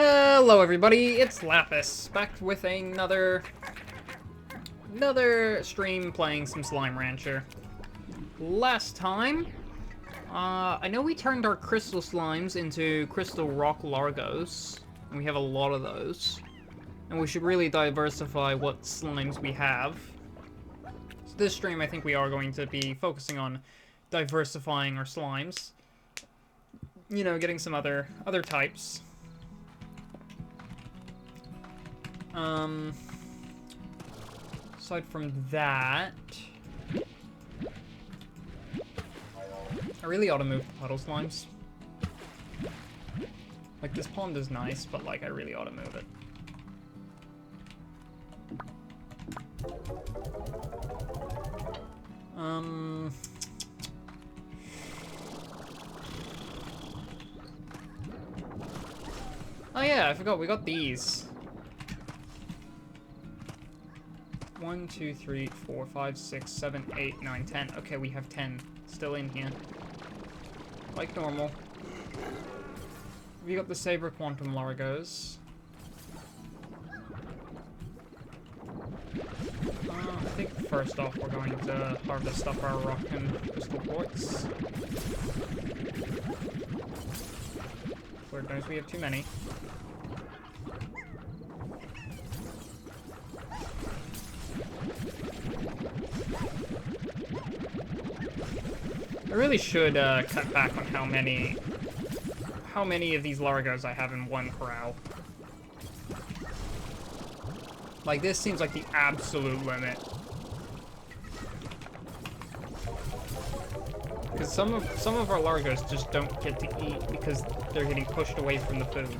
Hello everybody, it's Lapis, back with another stream playing some Slime Rancher. Last time, I know we turned our crystal slimes into crystal rock largos, and we have a lot of those. And we should really diversify what slimes we have. So this stream I think we are going to be focusing on diversifying our slimes. You know, getting some other types. Aside from that, I really ought to move the puddle slimes. Like, this pond is nice, but, like, I really ought to move it. Oh yeah, I forgot, we got these. 1, 2, 3, 4, 5, 6, 7, 8, 9, 10. Okay, we have 10 still in here. Like normal. We got the Saber Quantum Largos. I think first off we're going to harvest up our rock and crystal quartz. Lord knows we have too many. I really should cut back on how many of these largos I have in one corral. Like, this seems like the absolute limit. Because some of our largos just don't get to eat because they're getting pushed away from the food.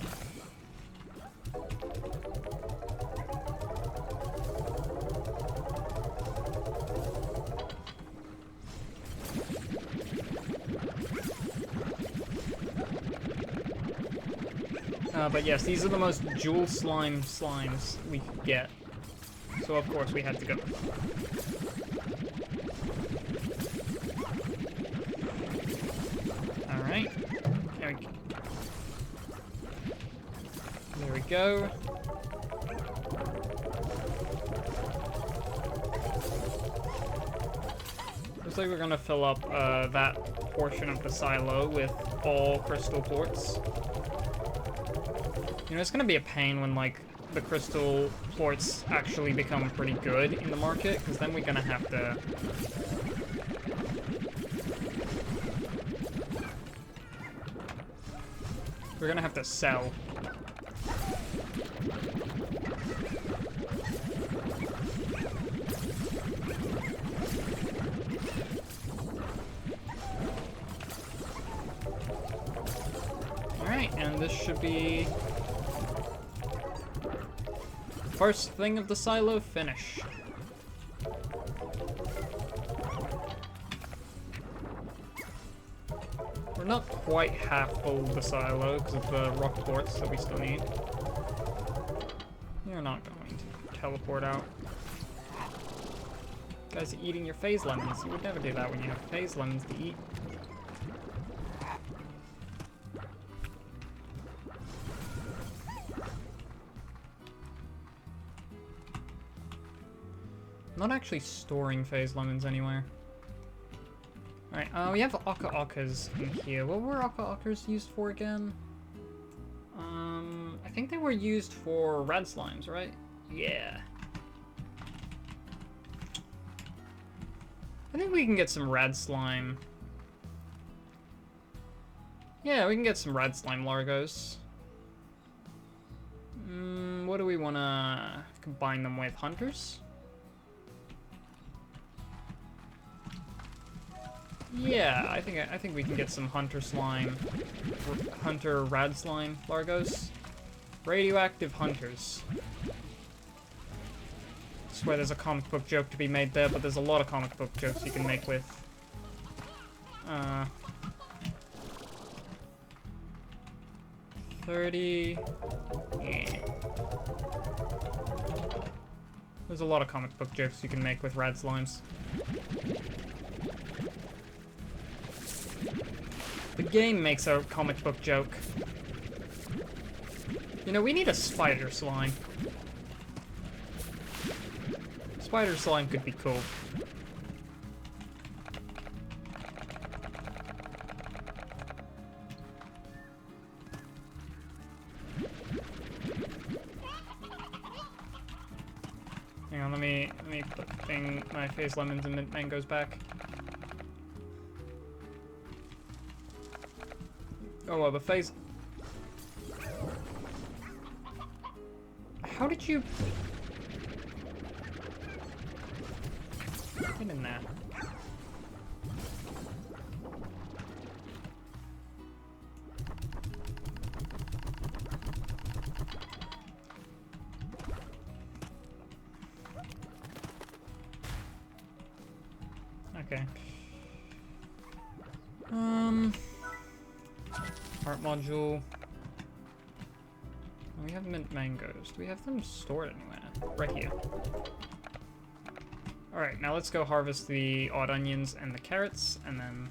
But yes, these are the most jewel slimes we could get. So of course we had to go. Alright. There we go. Looks like we're gonna fill up that portion of the silo with all crystal quartz. You know, it's gonna be a pain when, like, the crystal quartz actually become pretty good in the market, because then we're gonna have to... We're gonna have to sell. Alright, and this should be... first thing of the silo finish. We're not quite half full of the silo because of the rock quartz that we still need. You're not going to teleport out. You guys are eating your phase lemons. You would never do that when you have phase lemons to eat. Not actually storing phase lemons anywhere. Alright, we have Oka-Okas in here. What were Oka-Okas used for again? I think they were used for red slimes, right? Yeah. I think we can get some red slime. Yeah, we can get some red slime largos. What do we want to combine them with? Hunters? Yeah, I think we can get some hunter rad slime largos. Radioactive hunters. I swear there's a comic book joke to be made there, but there's a lot of comic book jokes you can make with 30. Yeah. There's a lot of comic book jokes you can make with rad slimes. The game makes a comic book joke. You know, we need a spider slime. Spider slime could be cool. Hang on, let me put my phase lemons and mint mangoes back. Oh well, the phase. How did you get in there? Okay. Art module. We have mint mangoes. Do we have them stored anywhere? Right here. Alright, now let's go harvest the odd onions and the carrots, and then...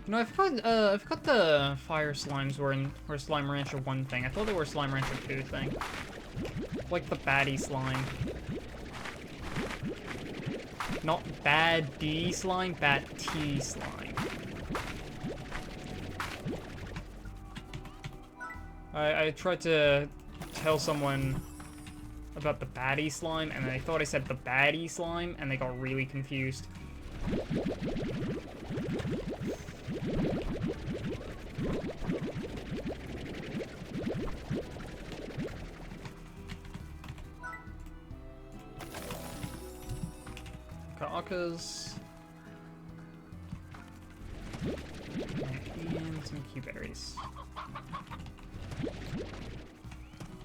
No, I forgot the fire slimes were Slime Rancher 1 thing. I thought they were Slime Rancher 2 thing. Like the baddie slime. Not bad D slime, bad T slime. I tried to tell someone about the baddie slime, and they thought I said the baddie slime, and they got really confused. Ka'akas. And some Q-berries.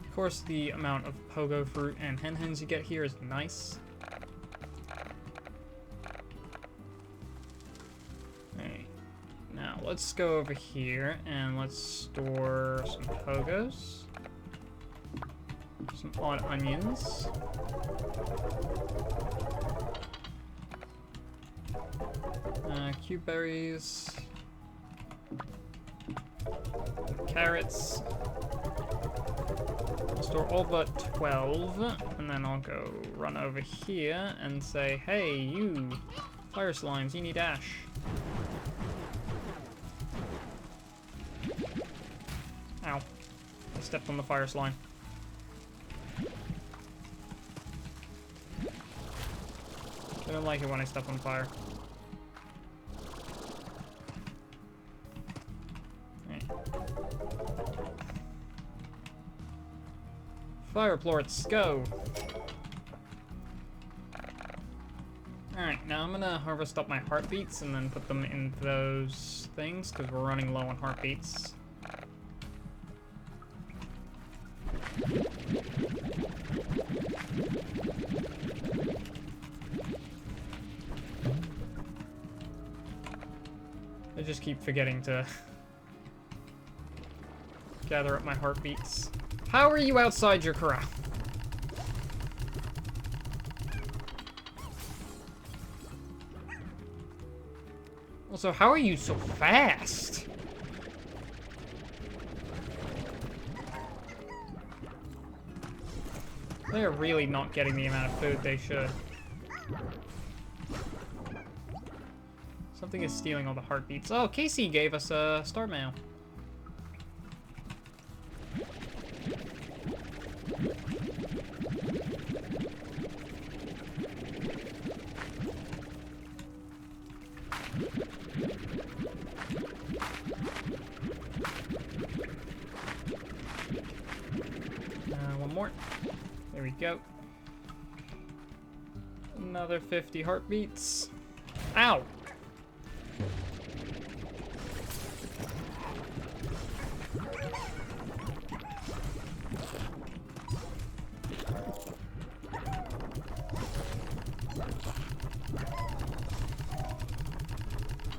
Of course, the amount of pogo fruit and hen-hens you get here is nice. Okay. Now, let's go over here and let's store some pogos. Some odd onions. Q-berries. Carrots. I'll store all but 12, and then I'll go run over here and say, hey, you fire slimes, you need ash. Ow. I stepped on the fire slime. I don't like it when I step on fire. Fire plorts, go! Alright, now I'm gonna harvest up my heartbeats and then put them in those things, because we're running low on heartbeats. I just keep forgetting to gather up my heartbeats. How are you outside your corral? Also, how are you so fast? They are really not getting the amount of food they should. Something is stealing all the heartbeats. Oh, Casey gave us a star mail. One more. There we go. Another 50 heartbeats. Ow!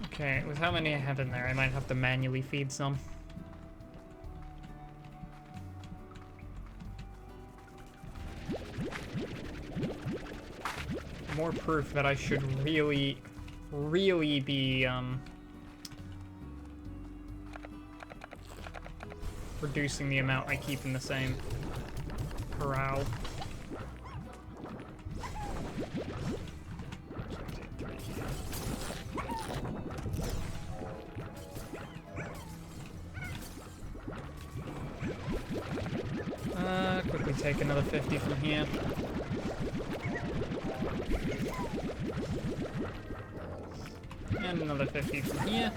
Okay, with how many I have in there, I might have to manually feed some. More proof that I should really be reducing the amount I keep in the same corral. Quickly take another 50 from here. And another 50 from here.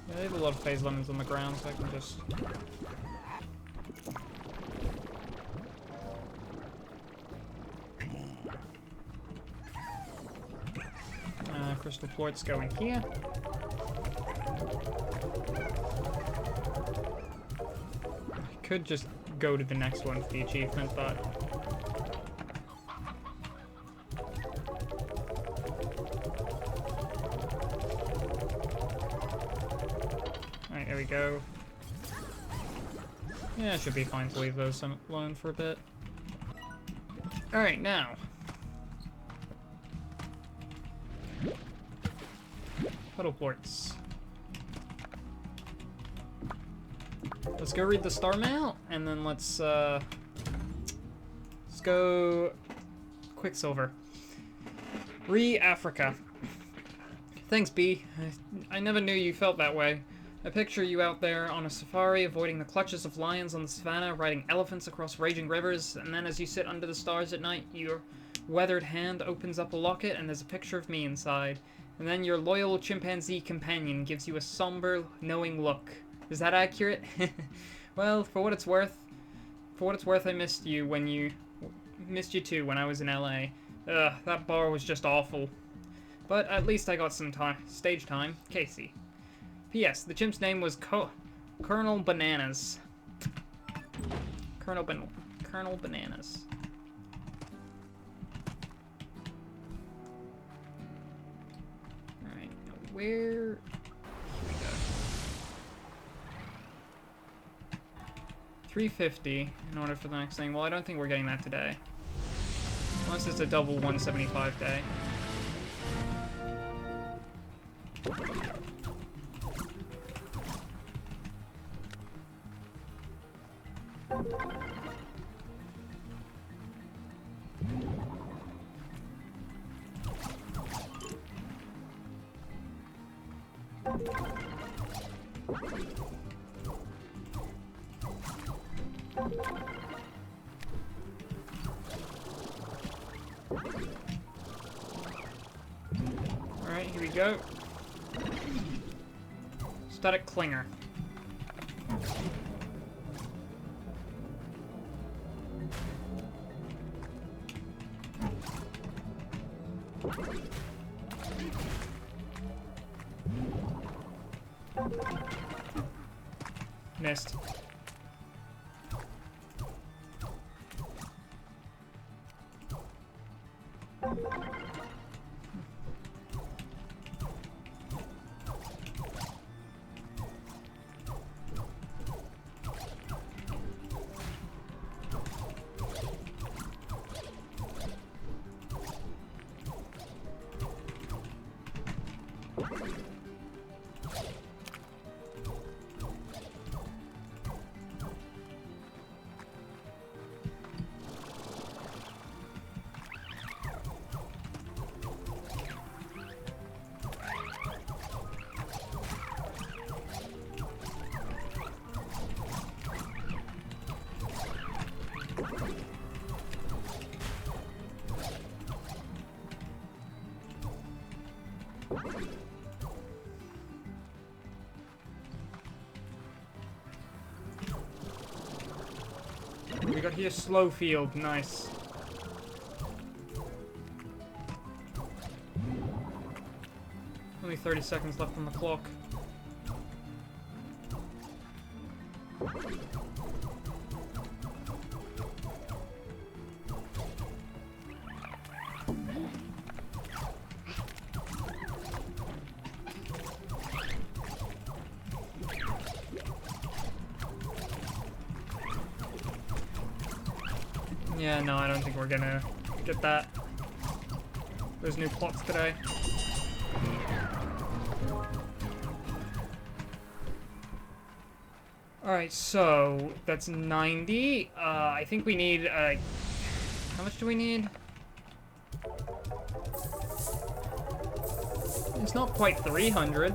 Yeah, they have a lot of phase lemons on the ground, so I can just... crystal quartz going here. I could just go to the next one for the achievement, but... Alright, there we go. Yeah, it should be fine to leave those alone for a bit. Alright, now. Puddle ports. Let's go read the star mail, and then let's go Quicksilver. Africa. Thanks, B. I never knew you felt that way. I picture you out there on a safari, avoiding the clutches of lions on the savannah, riding elephants across raging rivers, and then as you sit under the stars at night, your weathered hand opens up a locket, and there's a picture of me inside. And then your loyal chimpanzee companion gives you a somber, knowing look. Is that accurate? Well, for what it's worth, I missed you too when I was in LA. Ugh, that bar was just awful. But at least I got some stage time. Casey. P.S. The chimp's name was Colonel Bananas. Colonel Bananas. Alright, now where... Here we go. 350 in order for the next thing. Well, I don't think we're getting that today. Unless it's a double 175 day. Alright, here we go. Static Clinger. Missed. We got here slow field, nice. Only 30 seconds left on the clock. Yeah, no, I don't think we're gonna get that. Those new plots today. Alright, so that's 90. I think we need, how much do we need? It's not quite 300.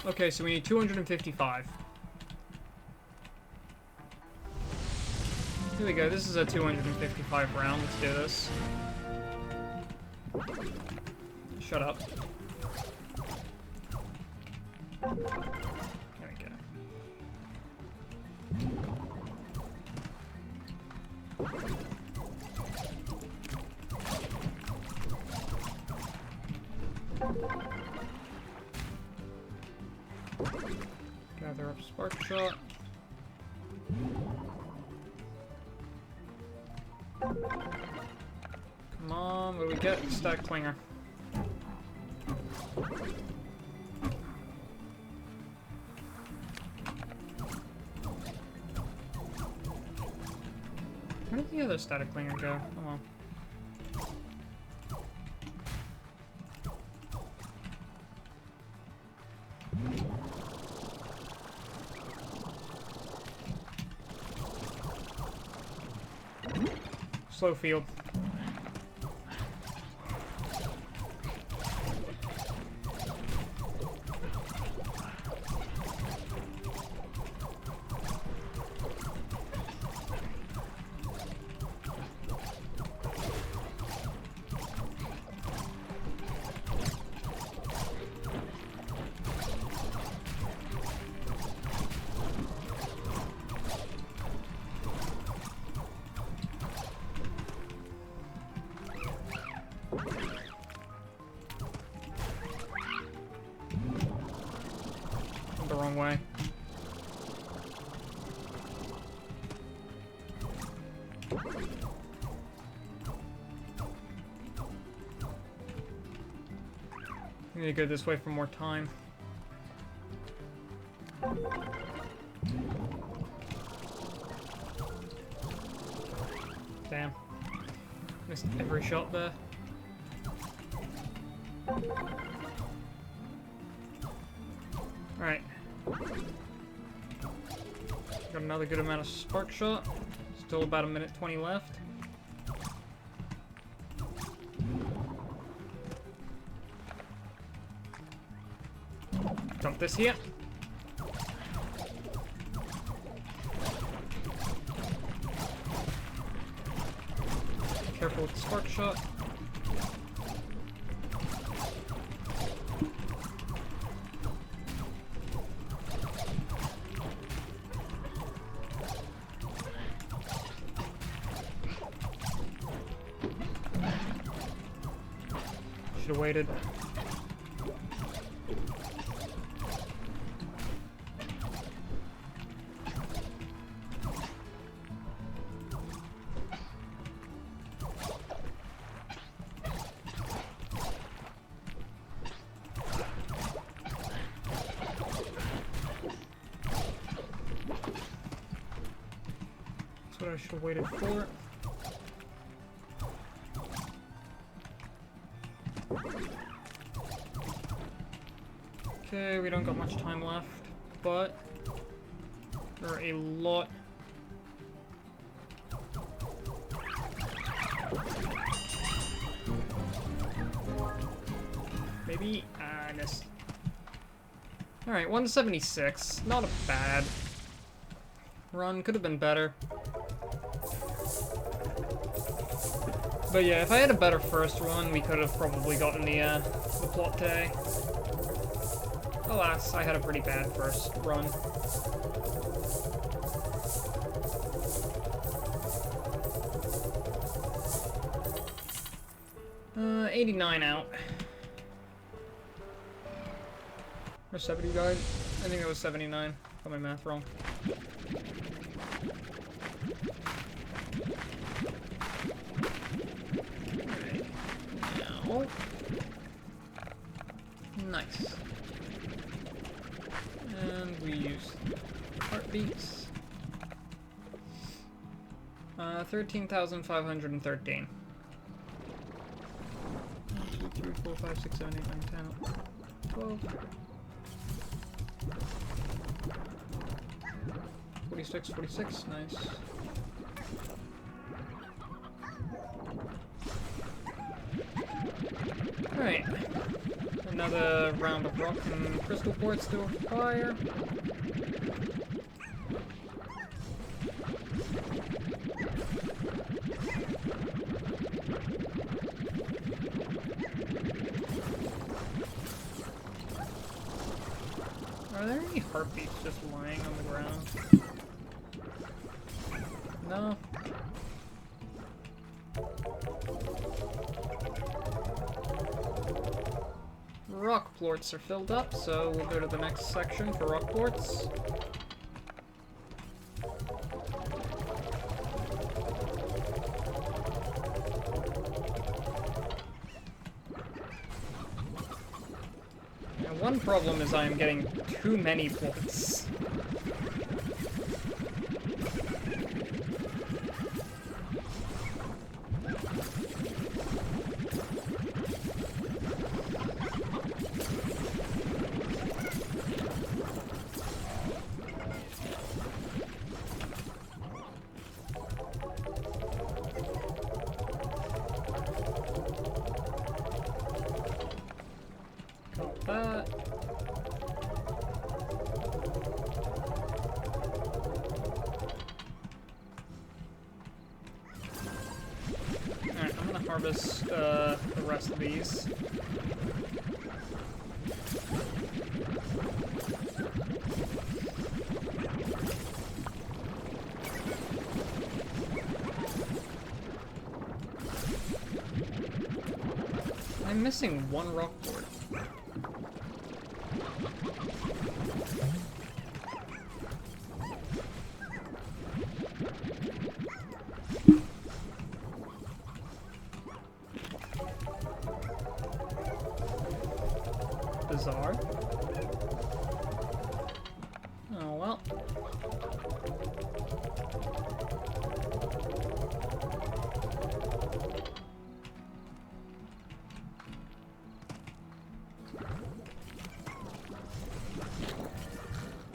Okay, so we need 255. Here we go, this is a 255 round. Let's do this. Shut up. There we go. Gather up spark shot. Come on, what do we get? Stack clinger. Where did the other static clinger go? Oh well. Slow field. The wrong way. I need to go this way for more time. Damn. Missed every shot there. Alright. Got another good amount of spark shot. Still about a minute 20 left. Dump this here. Careful with the spark shot. Should have waited. That's what I should have waited for. Okay, we don't got much time left, but there are a lot. Maybe I missed. Alright, 176. Not a bad run. Could have been better. But yeah, if I had a better first run, we could have probably gotten the plot today. Alas, I had a pretty bad first run. Uh, 89 out. Or 70 died? I think it was 79. Got my math wrong. Now. Nice. And we use Heartbeats. 13,513. 1, 2, 3, 4, 5, 6, 7, 8, 9, 10, 12. 46, 46, nice. Alright. Another round of rock and crystal quartz to acquire. Are there any heartbeats just lying on the ground? No. Rock plorts are filled up, so we'll go to the next section for rock plorts. And one problem is I'm getting too many plorts. That. Alright, I'm gonna harvest the rest of these. I'm missing one rock board. Bizarre. Oh well.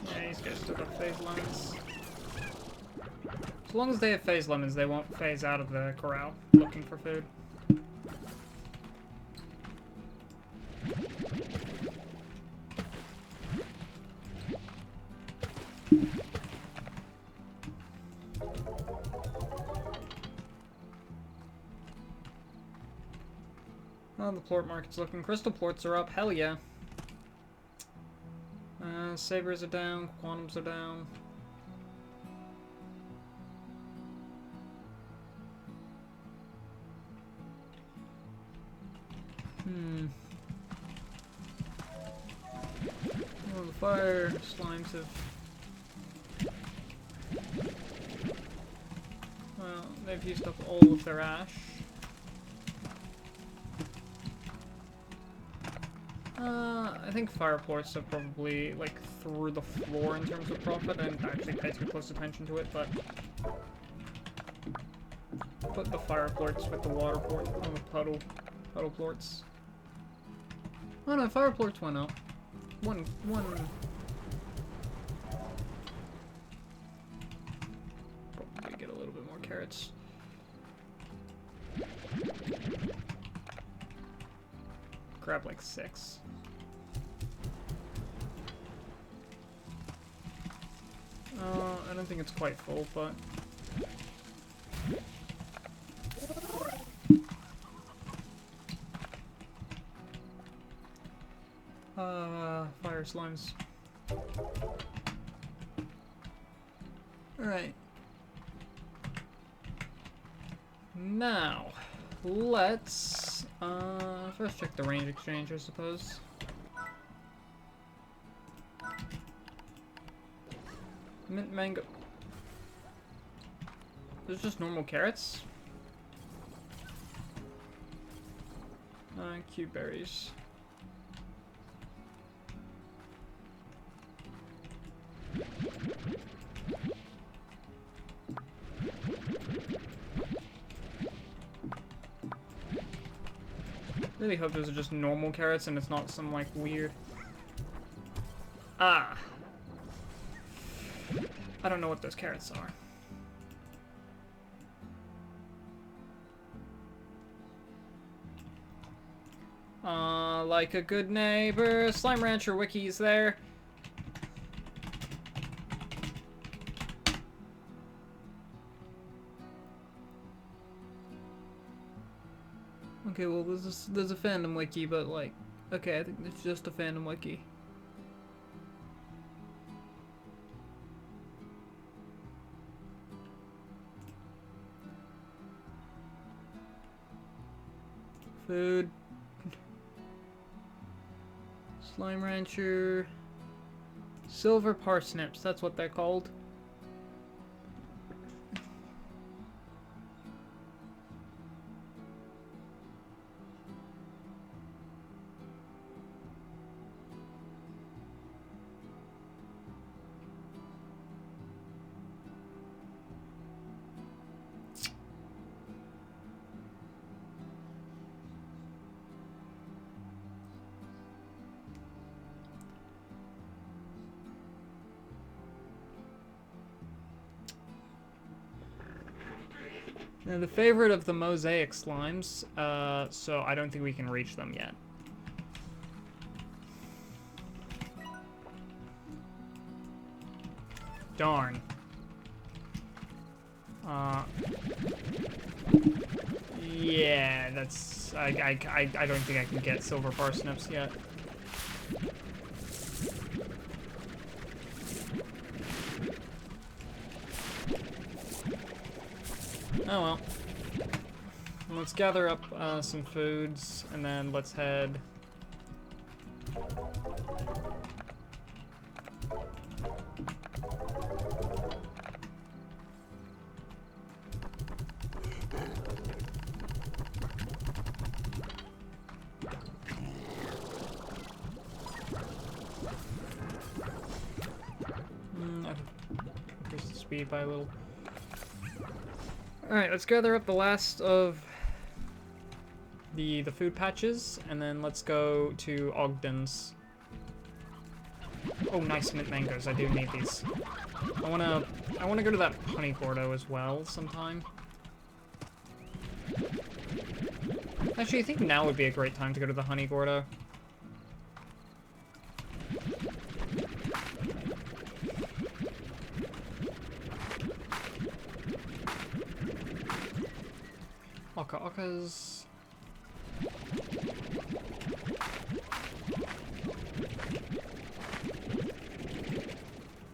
Yeah, these guys still got phase lemons. As long as they have phase lemons, they won't phase out of the corral looking for food. Oh, the plort market's looking. Crystal plorts are up. Hell yeah. Sabers are down. Quantums are down. Oh, the fire slimes have... Well, they've used up all of their ash. I think fire plorts are probably, like, through the floor in terms of profit. I didn't actually pay too close attention to it, but... Put the fire plorts with the water plort, the puddle plorts. Oh no, fire plorts went up. One. Probably get a little bit more carrots. Grab like 6. I don't think it's quite full, but... Fire slimes. Alright. Now, let's, first check the range exchange, I suppose. Mint mango. There's just normal carrots. Cute berries. Really hope those are just normal carrots and it's not some, like, weird... Ah! I don't know what those carrots are. Like a good neighbor, Slime Rancher Wiki's there. Okay, well, there's a fandom wiki, but, like, okay, I think it's just a fandom wiki. Food. Slime Rancher. Silver parsnips, that's what they're called. Now, the favorite of the mosaic slimes, so I don't think we can reach them yet. Darn. Yeah, that's... I don't think I can get silver parsnips yet. Oh well. Let's gather up some foods, and then let's head... increase the speed by a little. Alright, let's gather up the last of the food patches, and then let's go to Ogden's. Oh, nice mint mangoes. I do need these. I wanna go to that honey gordo as well sometime. Actually, I think now would be a great time to go to the honey gordo. Okas.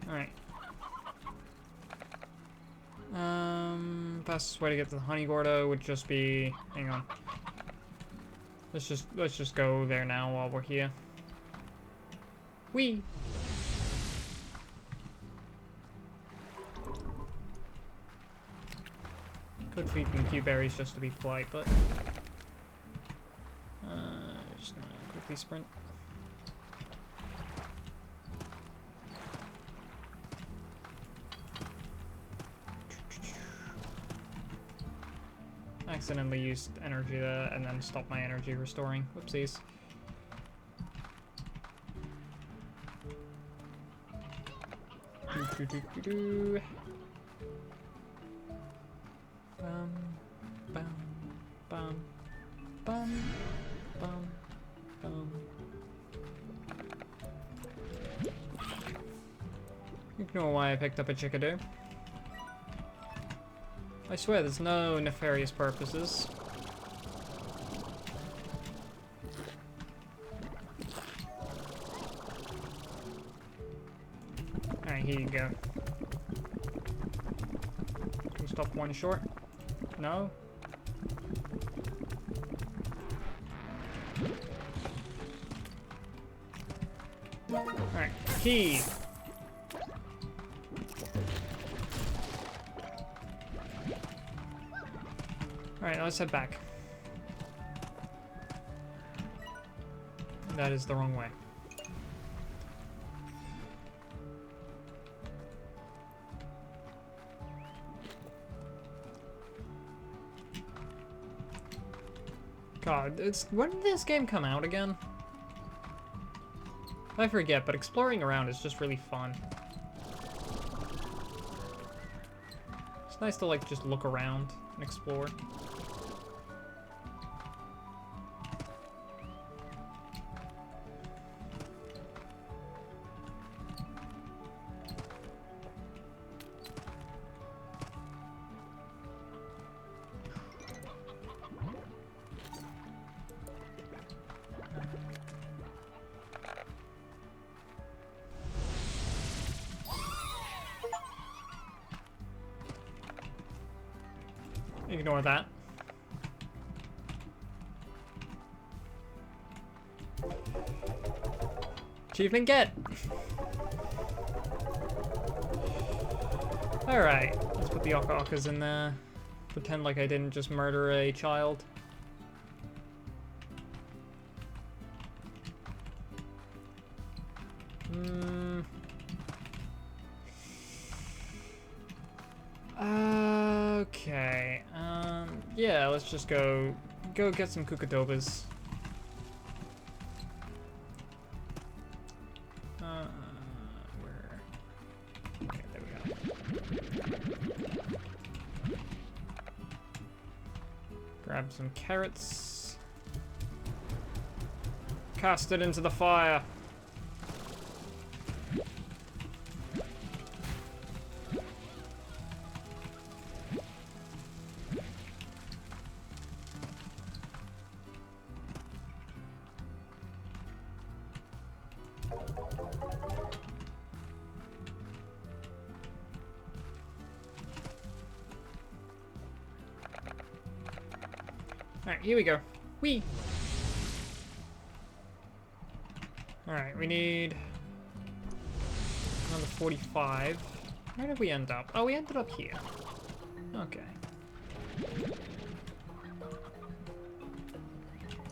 Alright. Fastest way to get to the honey gordo would just be... Hang on. Let's just go there now while we're here. Whee! Could feed them Q berries just to be polite, but just gonna quickly sprint. Accidentally used energy there and then stopped my energy restoring. Whoopsies. Bum, bum, bum, bum, bum. Ignore why I picked up a chickadee. I swear there's no nefarious purposes. Alright, here you go. Can we stop one short? No? Alright, key! Alright, let's head back. That is the wrong way. God, when did this game come out again? I forget, but exploring around is just really fun. It's nice to, like, just look around and explore. Ignore that. Achievement get! Alright, let's put the Oka-Okas in there. Pretend like I didn't just murder a child. Okay, yeah, let's just go get some Kukadobas. Where? Okay, there we go. Grab some carrots. Cast it into the fire. Alright, here we go. Whee! Alright, we need another 45. Where did we end up? Oh, we ended up here. Okay.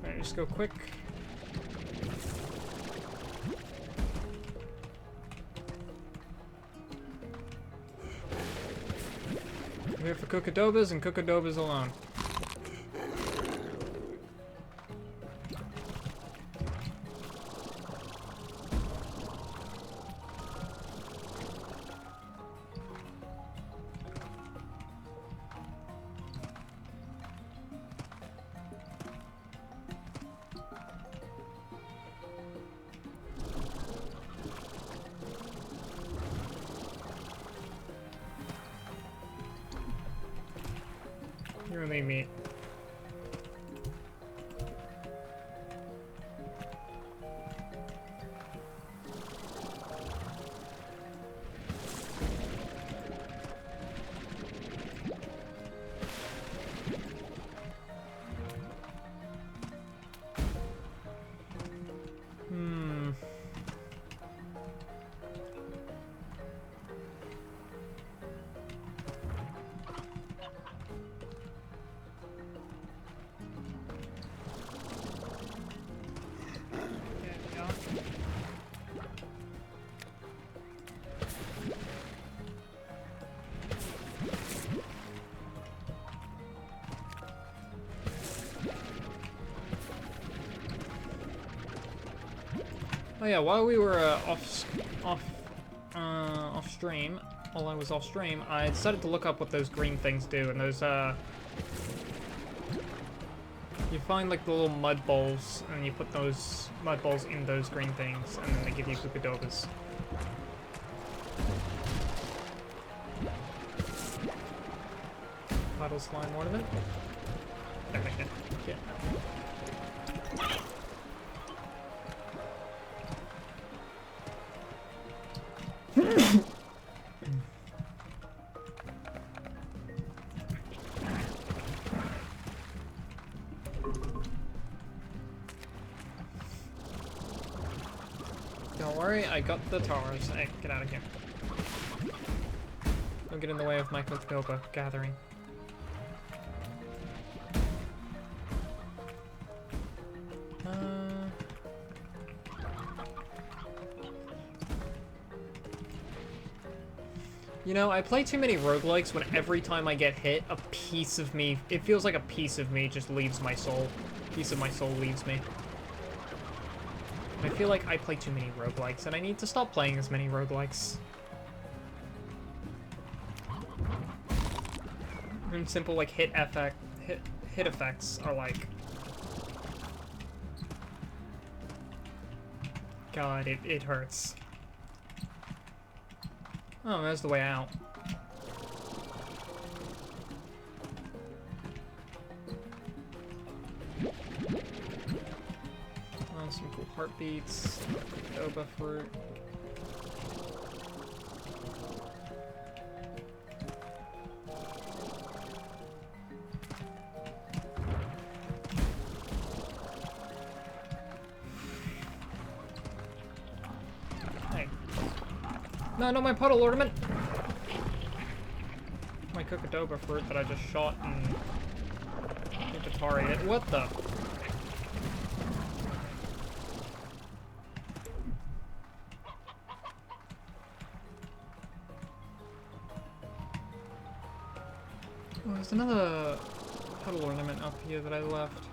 Alright, just go quick. We're here for Kukadobas and Kukadobas alone. You and me. Oh yeah, while we were off stream, while I was off stream, I decided to look up what those green things do, and those you find like the little mud balls, and you put those mud balls in those green things, and then they give you Kukadobas. Puddle slime ornament. There we go. Yeah. Don't worry, I got the towers. Hey, get out of here. Don't get in the way of my Kokodoba gathering. You know, I play too many roguelikes when every time I get hit, a piece of me, it feels like a piece of me just leaves my soul. piece of my soul leaves me. I feel like I play too many roguelikes, and I need to stop playing as many roguelikes. And simple like hit effects are like, God, it hurts. Oh, there's the way out. Oh, some cool heartbeats. Boba fruit. Hey. No, not my puddle ornament! My Cocodoba fruit that I just shot and Atari it. What the? Oh, there's another puddle ornament up here that I left.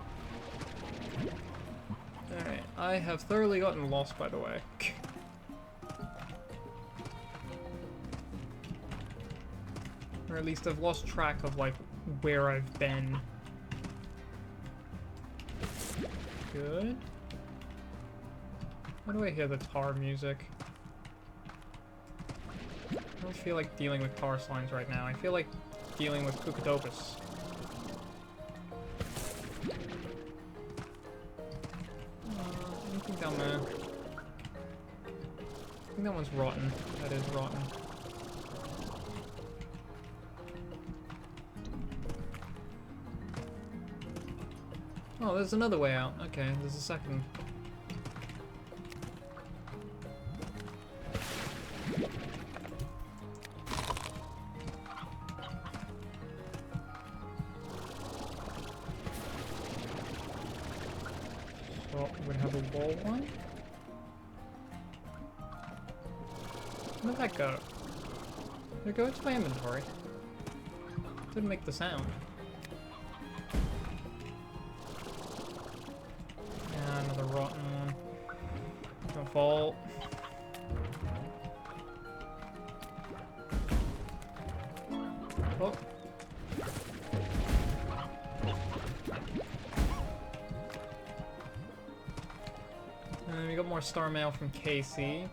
Alright, I have thoroughly gotten lost, by the way. Or at least I've lost track of, like, where I've been. Good. Why do I hear the tar music? I don't feel like dealing with tar slimes right now. I feel like dealing with Cucutopus. Anything down there? I think that one's rotten. That is rotten. Oh, there's another way out. Okay, there's a second. So, we have a wall one. Where'd that go? Did it go into my inventory? Didn't make the sound. Yeah, another rotten one. Don't fall. Oh. And we got more star mail from Casey.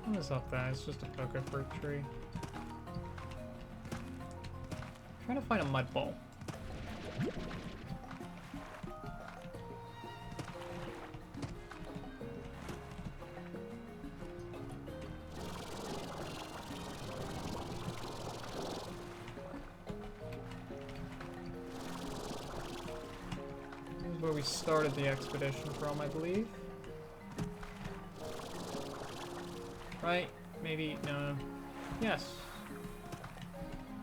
What is up there? It's just a poker fruit tree. Trying to find a mud ball. This is where we started the expedition from, I believe. Right? Maybe, no. Yes.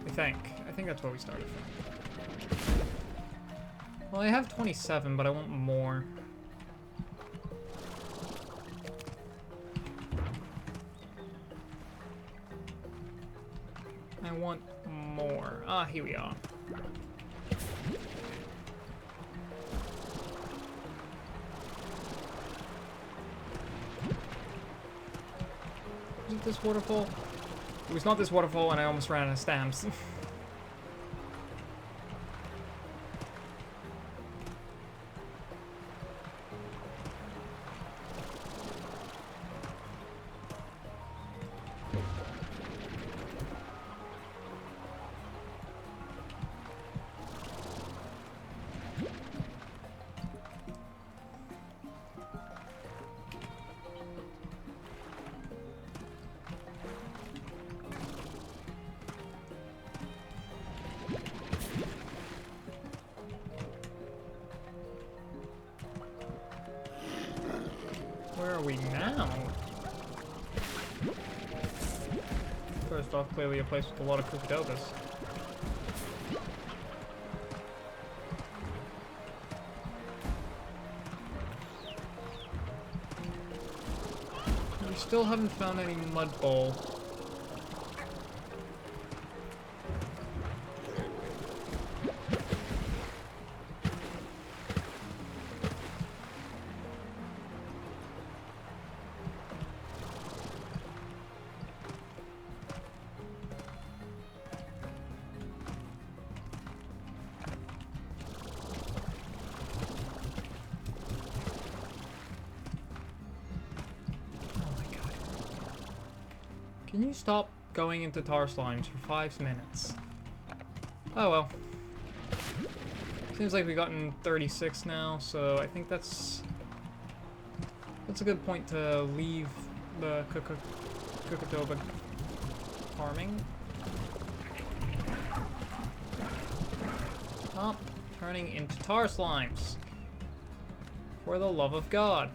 I think that's where we started from. Well, I have 27, but I want more. I want more. Ah, here we are. Is it this waterfall? It was not this waterfall, and I almost ran out of stamps. First off, clearly a place with a lot of Kukadobas. We still haven't found any mud bowl. Can you stop going into tar slimes for 5 minutes? Oh well. Seems like we've gotten 36 now, so I think that's a good point to leave the Kukadoba farming. Stop turning into tar slimes. For the love of God.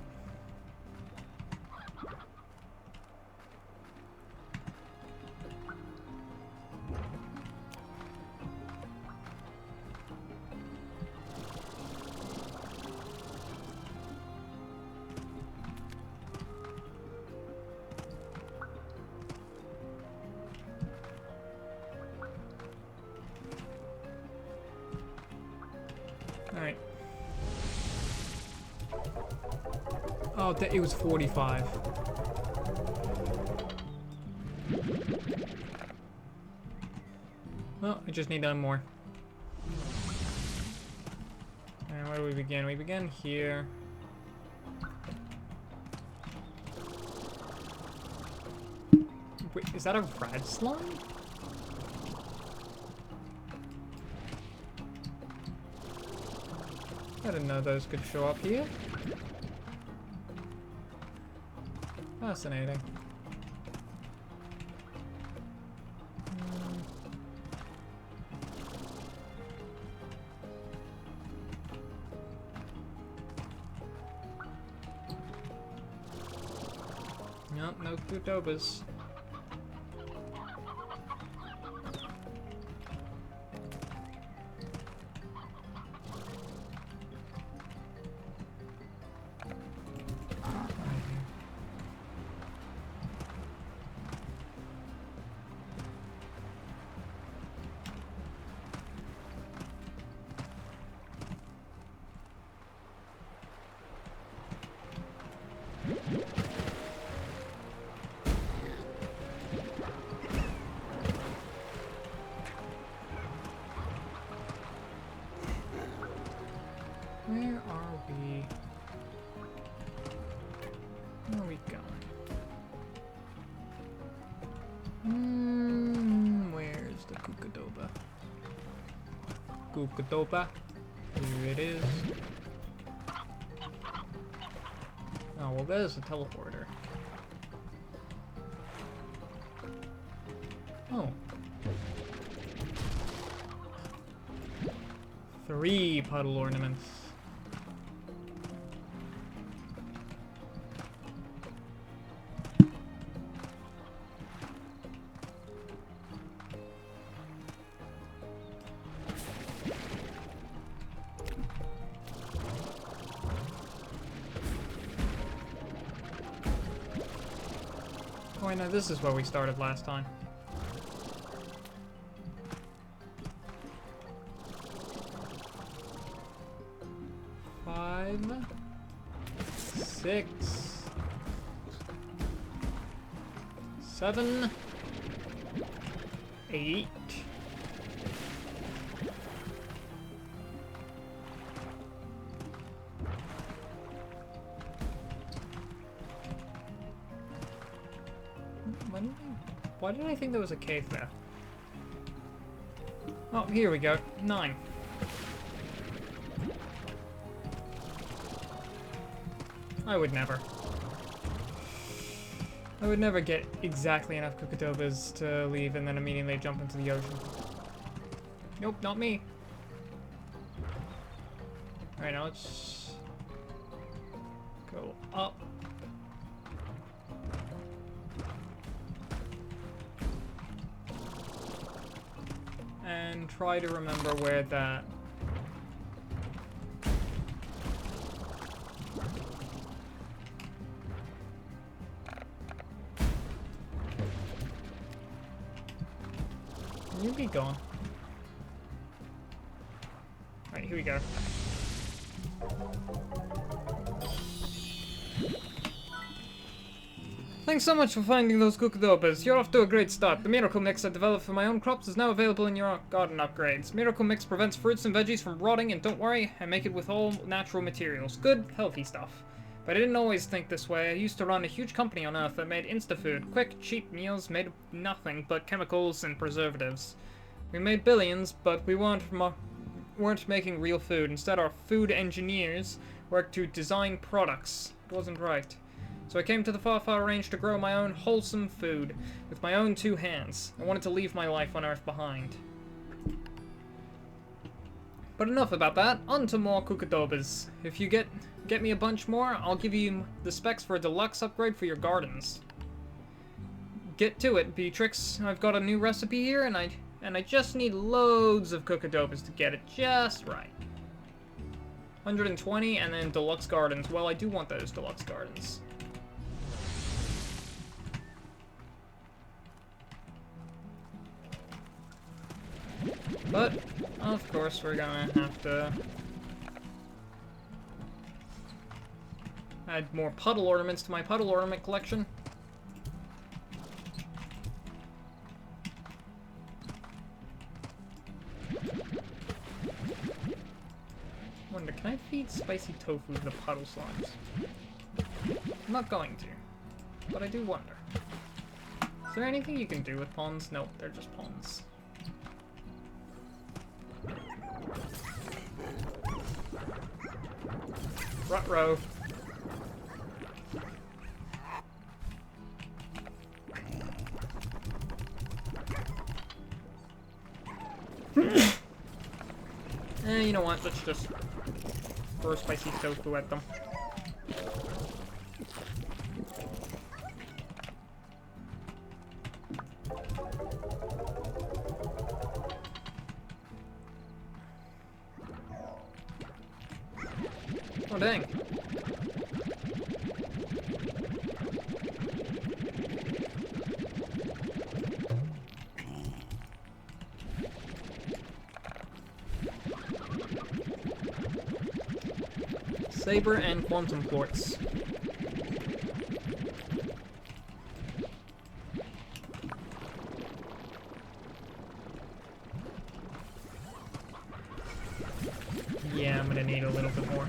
Alright. Oh, it was 45. Well, I just need one more. And where do we begin? We begin here. Wait, is that a red slime? I didn't know those could show up here. Fascinating. Nope, no Kudobas. Where are we? Where are we going? Where's the Kukadoba? Kukadoba. Here it is. Oh, well, there's a teleporter. Oh. 3 puddle ornaments. Oh, I know, this is where we started last time. Five, 6, 7, 8. Why did I think there was a cave there? Oh, here we go. 9. I would never. I would never get exactly enough Kukadobas to leave and then immediately jump into the ocean. Nope, not me. Alright, now let's go up. and try to remember where that... Can you be gone? Alright, here we go. Thanks so much for finding those cucudobas. You're off to a great start. The miracle mix I developed for my own crops is now available in your garden upgrades. Miracle mix prevents fruits and veggies from rotting, and don't worry, I make it with all natural materials. Good, healthy stuff. But I didn't always think this way. I used to run a huge company on Earth that made insta-food. Quick, cheap meals made of nothing but chemicals and preservatives. We made billions, but we weren't making real food. Instead, our food engineers worked to design products. It wasn't right. So I came to the far range to grow my own wholesome food with my own 2 hands. I wanted to leave my life on Earth behind. But enough about that, on to more cucudobas. If you get me a bunch more, I'll give you the specs for a deluxe upgrade for your gardens. Get to it, Beatrix. I've got a new recipe here, and I just need loads of cucudobas to get it just right. 120, and then deluxe gardens. Well, I do want those deluxe gardens. But, of course, we're gonna have to add more puddle ornaments to my puddle ornament collection. Wonder, can I feed spicy tofu to the puddle slimes? I'm not going to, but I do wonder. Is there anything you can do with ponds? Nope, they're just ponds. Ruh-roh. You know what? Let's just throw spicy tofu at them. Oh, dang. Saber and quantum quartz. Yeah, I'm gonna need a little bit more.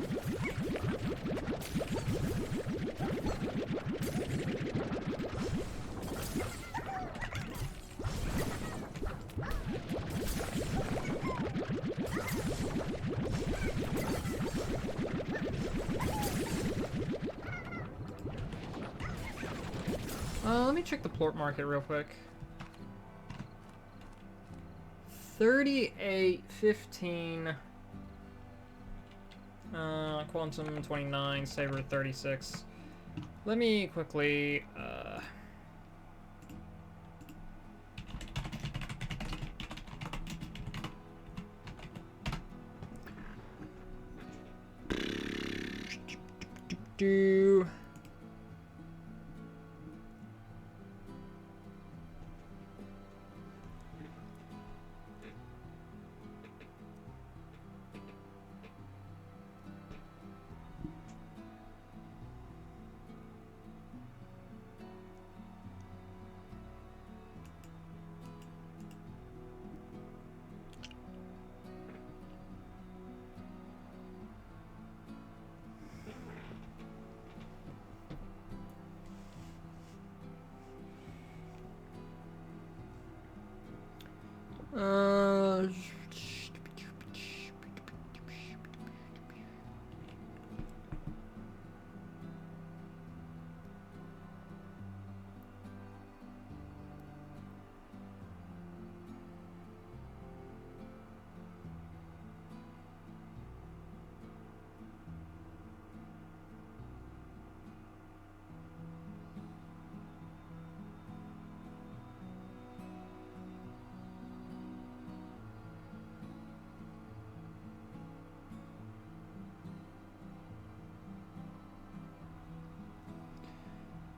Let me check the plort market real quick. 38.15. Quantum 29, Saber 36. Let me quickly do.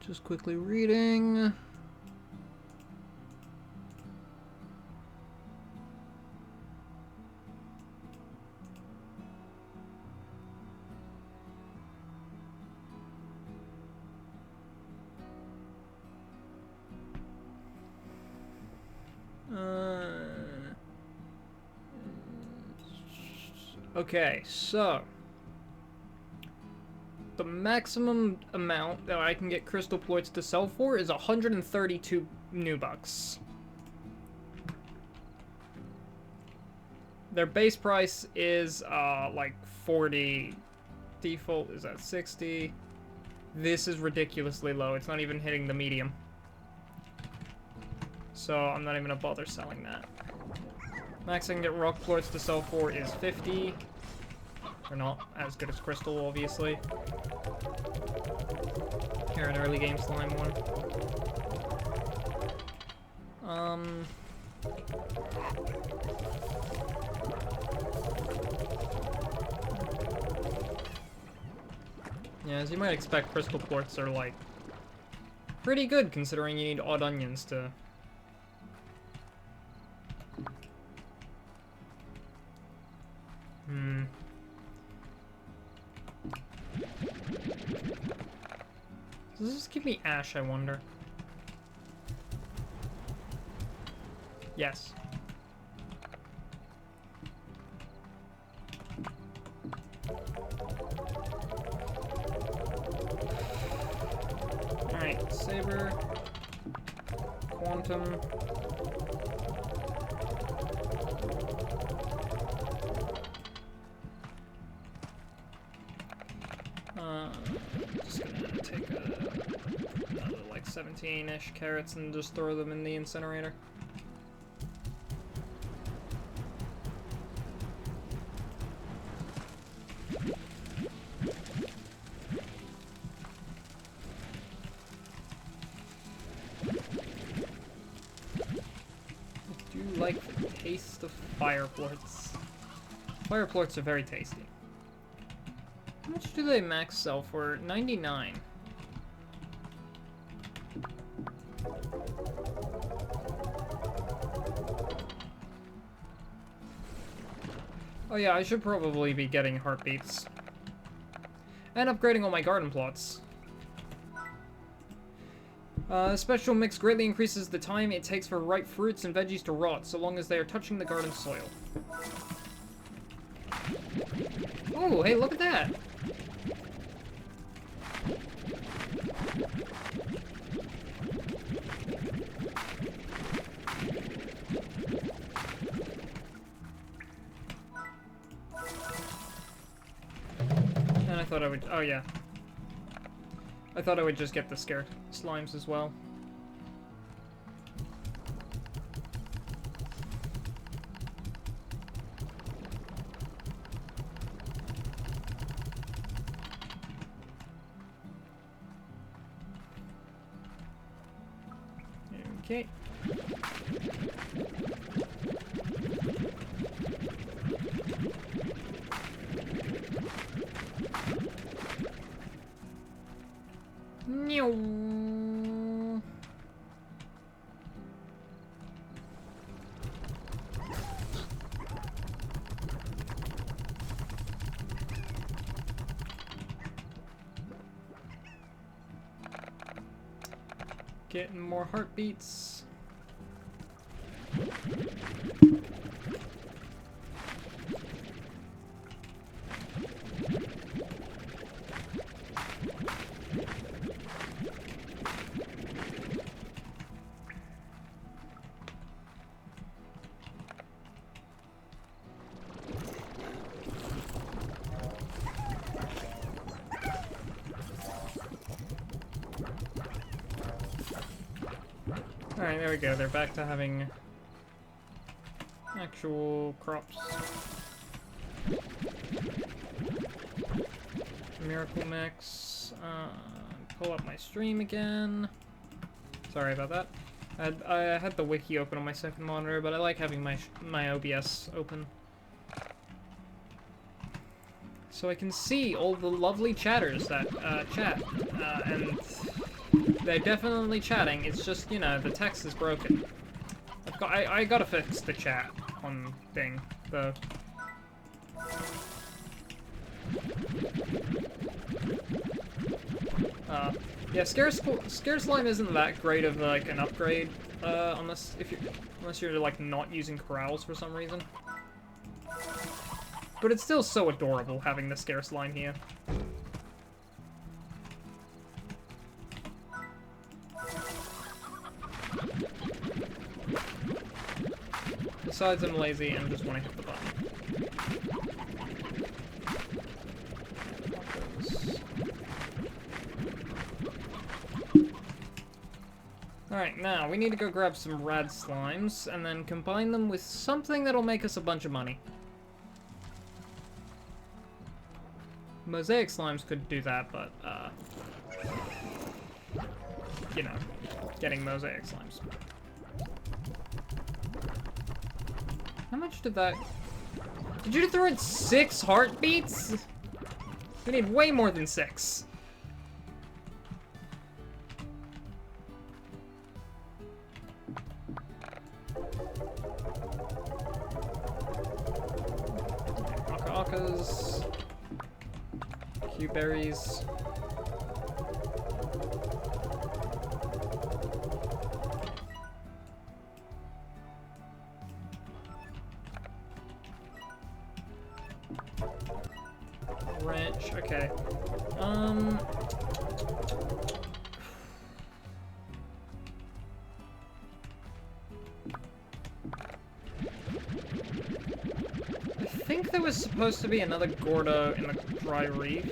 Just quickly reading. Okay, so the maximum amount that I can get crystal ploits to sell for is 132 new bucks. Their base price is like 40. Default is at 60. This is ridiculously low. It's not even hitting the medium. So I'm not even gonna bother selling that. Max I can get rock ploits to sell for is 50. They're not as good as crystal, obviously. Here, an early game slime one. Yeah, as you might expect, crystal ploits are, like, pretty good considering you need odd onions to... Does this give me ash, I wonder? Yes. Alright, saber. Quantum. Just gonna take another like 17-ish carrots and just throw them in the incinerator. I do like the taste of fire plorts. Fire plorts are very tasty. How much do they max sell for? 99. Oh yeah, I should probably be getting heartbeats. And upgrading all my garden plots. Special mix greatly increases the time it takes for ripe fruits and veggies to rot, so long as they are touching the garden soil. Oh, hey, look at that! And I thought I would... Oh, yeah. I thought I would just get the scared slimes as well. Okay. Meow. Getting more heartbeats. Alright, there we go. They're back to having actual crops. Miracle Mix. Pull up my stream again. Sorry about that. I had the wiki open on my second monitor, but I like having my OBS open. So I can see all the lovely chatters that chat, and They're definitely chatting. It's just, you know, the text is broken. I gotta fix the chat on thing, though. Yeah, Scare Slime isn't that great of like an upgrade, unless you're like not using corrals for some reason. But it's still so adorable having the Scare Slime here. Besides, I'm lazy and just want to hit the button. Alright, now we need to go grab some rad slimes and then combine them with something that'll make us a bunch of money. Mosaic slimes could do that, but, you know, getting mosaic slimes. How much did that... Did you throw in 6 heartbeats? We need way more than 6. Aka-akas. Q-berries. Wrench, okay. I think there was supposed to be another Gordo in the dry reef.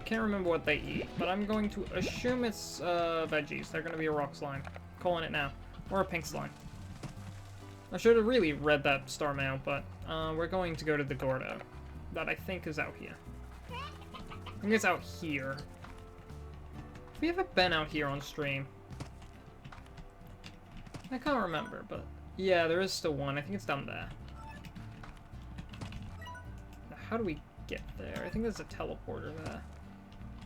Can't remember what they eat, but I'm going to assume it's veggies. They're gonna be a rock slime. Calling it now. Or a pink slime. I should have really read that star mail, but we're going to go to the Gordo. That I think is out here. I think it's out here. Have we ever been out here on stream? I can't remember, but yeah, there is still one. I think it's down there. How do we get there? I think there's a teleporter there.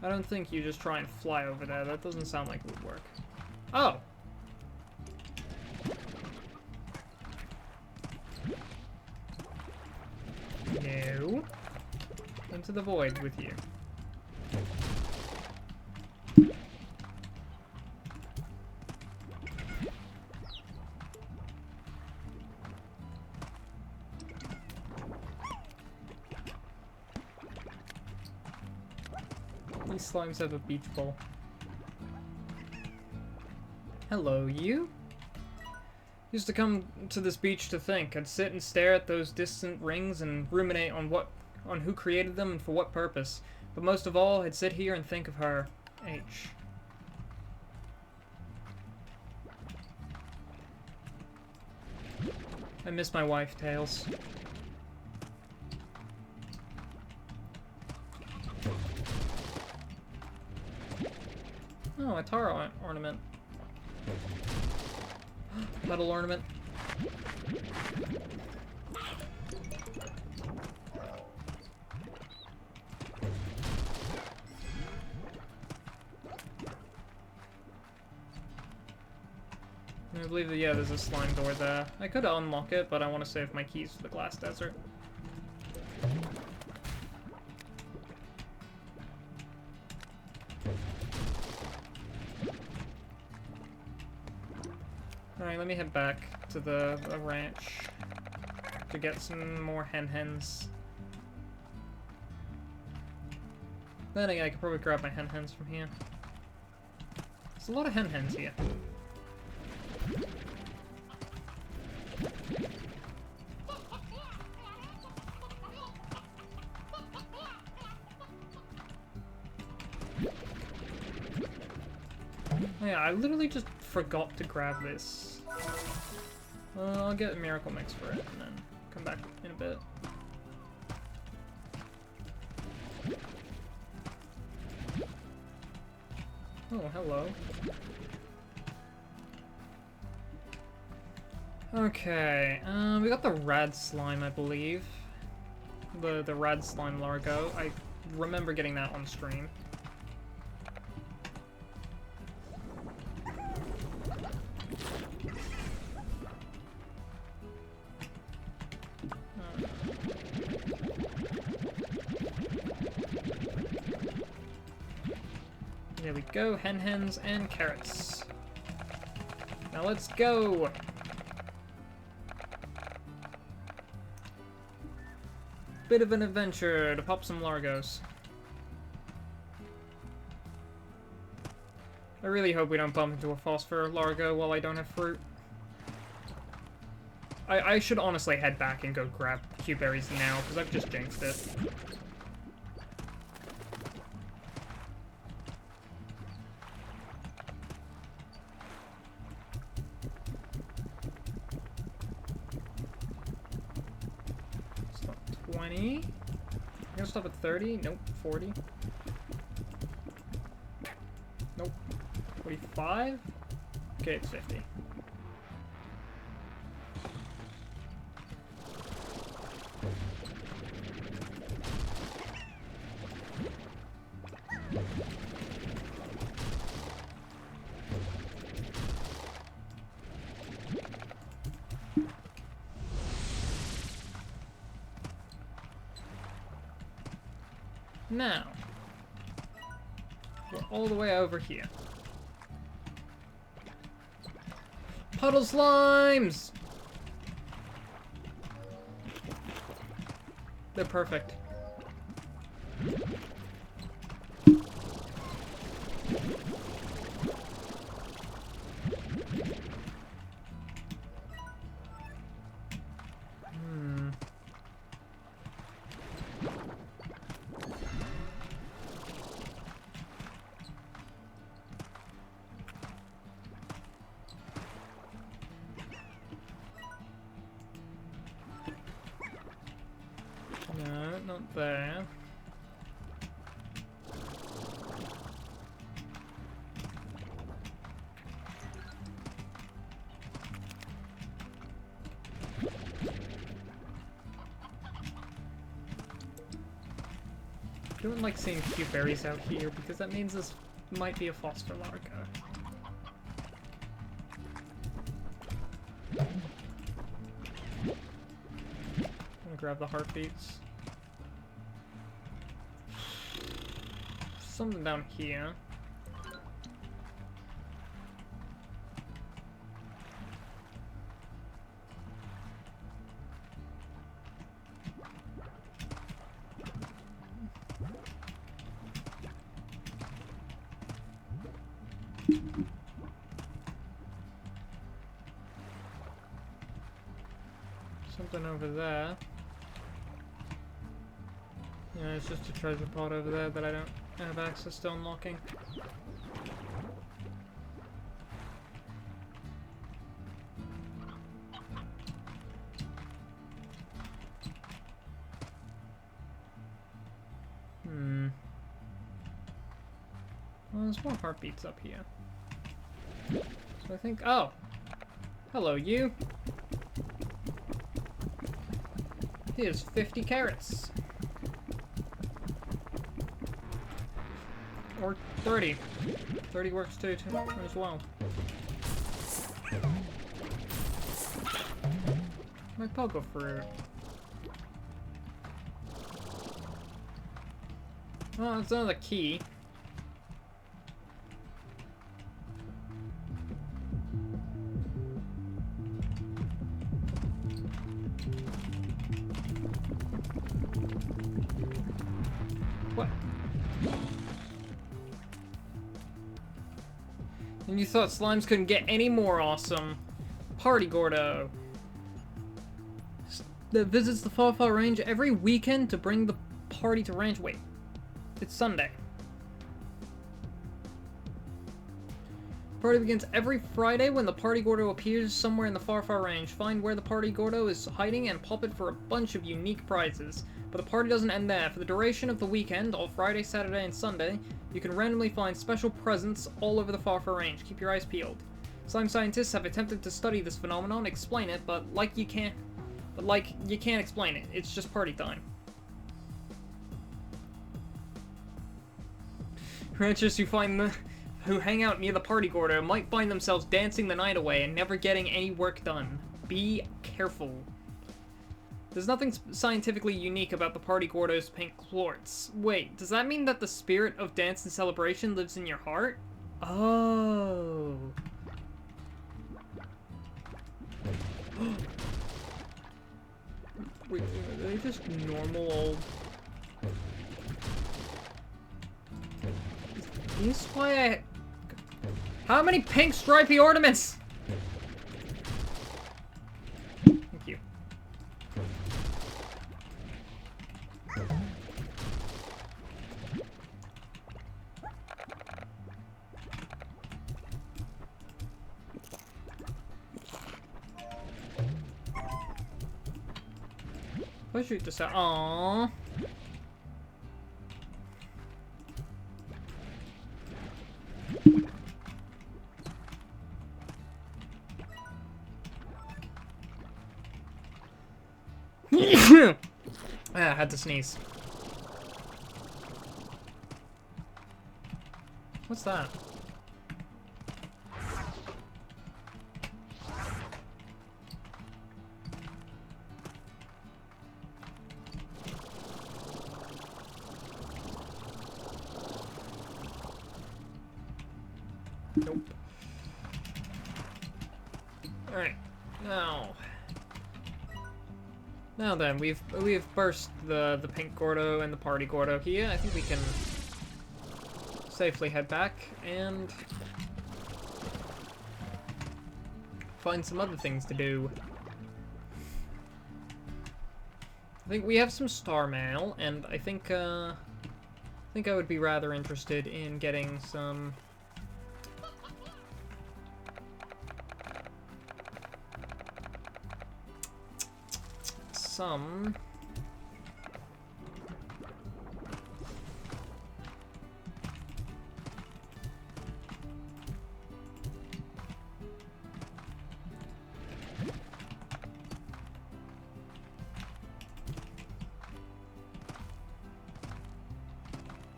I don't think you just try and fly over there. That doesn't sound like it would work. Oh! No. Into the void with you. These slimes have a beach ball. Hello, you? Used to come to this beach to think. I'd sit and stare at those distant rings and ruminate on who created them and for what purpose. But most of all, I'd sit here and think of her. H. I miss my wife, Tails. Oh, a Tara ornament. Metal ornament. I believe that, yeah, there's a slime door there. I could unlock it, but I want to save my keys for the glass desert. Alright, let me head back to the ranch to get some more hens. Then again, I could probably grab my hens from here. There's a lot of hens here. Oh yeah, I literally just forgot to grab this. I'll get a miracle mix for it and then come back in a bit. Oh, hello. Okay, we got the rad slime, I believe. The rad slime Largo. I remember getting that on stream. we go. Hens and carrots. Now let's go! Bit of an adventure to pop some Largos. I really hope we don't bump into a phosphor Largo while I don't have fruit. I should honestly head back and go grab Q-berries now, because I've just jinxed it. Stop at 20. I'm gonna stop at 30. Nope. 40. Nope. 45? Okay, it's 50. Now, we're all the way over here. Puddle slimes! They're perfect. No, not there. I don't like seeing Q-berries out here because that means this might be a phosphor Largo. I'm gonna grab the heartbeats. Something down here. Something over there. Yeah, it's just a treasure pod over there that I don't have access to unlocking. Well, there's more heartbeats up here. So I think... Oh! Hello, you! Here's 50 carrots. Or 30. 30 works too as well. My pogo fruit. Oh, it's another key. What? And you thought slimes couldn't get any more awesome. Party Gordo. That visits the Far Range every weekend to bring the party to ranch. Wait. It's Sunday. Party begins every Friday when the Party Gordo appears somewhere in the Far Range. Find where the Party Gordo is hiding and pop it for a bunch of unique prizes. But the party doesn't end there. For the duration of the weekend, all Friday, Saturday, and Sunday, you can randomly find special presents all over the Far Range. Keep your eyes peeled. Slime scientists have attempted to study this phenomenon, explain it, but you can't explain it. It's just party time. Ranchers who hang out near the Party Gordo might find themselves dancing the night away and never getting any work done. Be careful. There's nothing scientifically unique about the Party Gordo's pink quartz. Wait, does that mean that the spirit of dance and celebration lives in your heart? Oh. Wait, are they just normal old... Is this why I... How many pink stripy ornaments? Thank you. I'll shoot this out. Aww. I had to sneeze. What's that? Nope. Alright, now then, we've burst the pink Gordo and the party Gordo here. I think we can safely head back and find some other things to do. I think we have some star mail, and I think I would be rather interested in getting some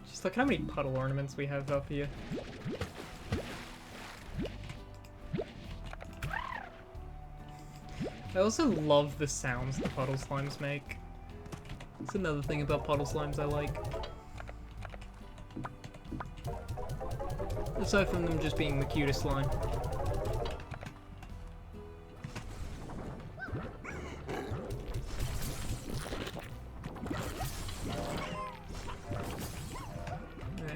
just look how many puddle ornaments we have up here. I also love the sounds the puddle slimes make. That's another thing about puddle slimes I like. Aside from them just being the cutest slime.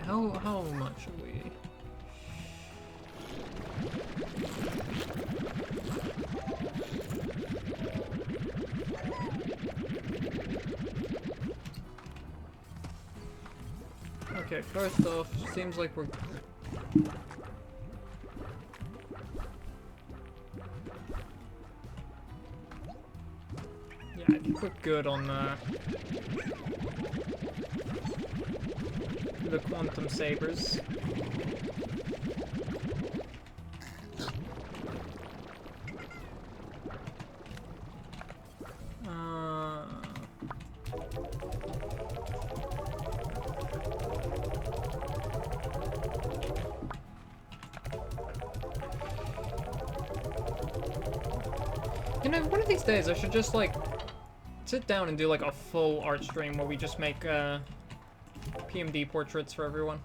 Alright, how much are we? Okay, first off, seems like we're... Yeah, I think we're good on the quantum sabers. You know, one of these days I should just, like, sit down and do, like, a full art stream where we just make, PMD portraits for everyone.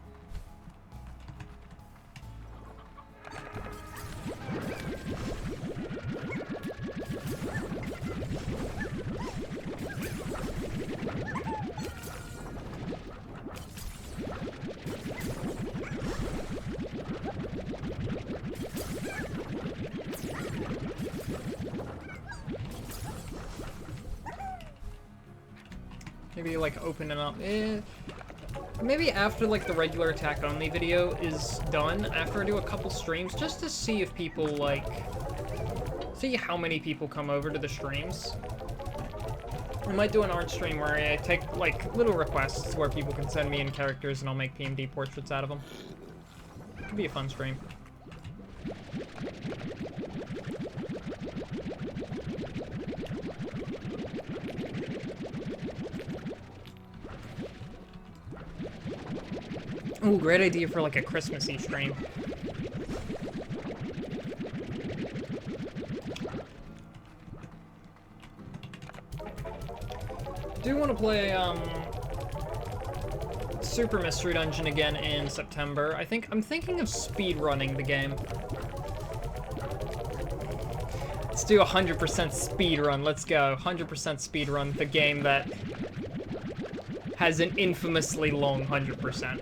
Maybe, like, open it up. Maybe after, like, the regular attack only video is done, after I do a couple streams, just to see if people, like, see how many people come over to the streams. I might do an art stream where I take, like, little requests where people can send me in characters and I'll make PMD portraits out of them. Could be a fun stream. Ooh, great idea for, like, a Christmassy stream. do want to play, Super Mystery Dungeon again in September. I'm thinking of speedrunning the game. Let's do 100% speedrun. Let's go. 100% speedrun the game that has an infamously long 100%.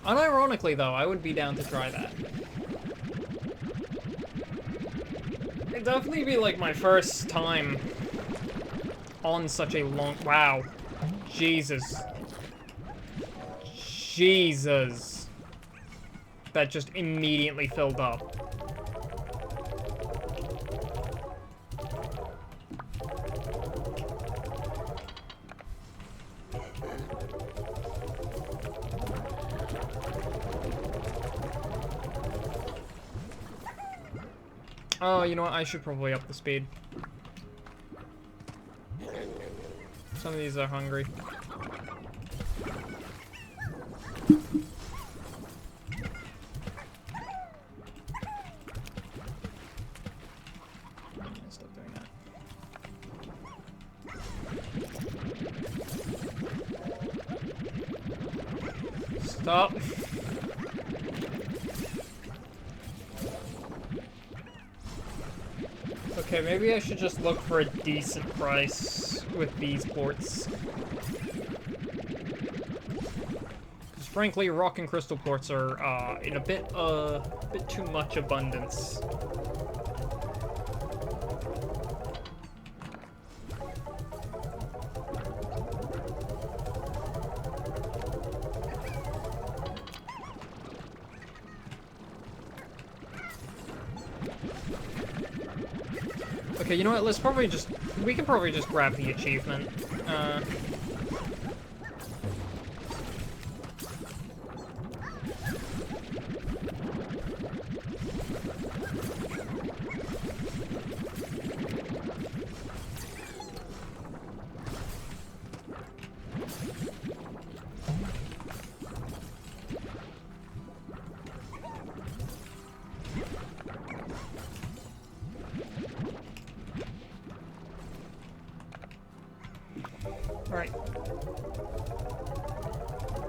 Unironically, though, I would be down to try that. It'd definitely be, like, my first time on such a long... Wow. Jesus. Jesus. That just immediately filled up. Oh, you know what? I should probably up the speed. Some of these are hungry. Stop doing that. Stop. Okay, maybe I should just look for a decent price with these ports. Because frankly, rock and crystal ports are in a bit too much abundance. Okay, you know what? We can probably just grab the achievement. Alright.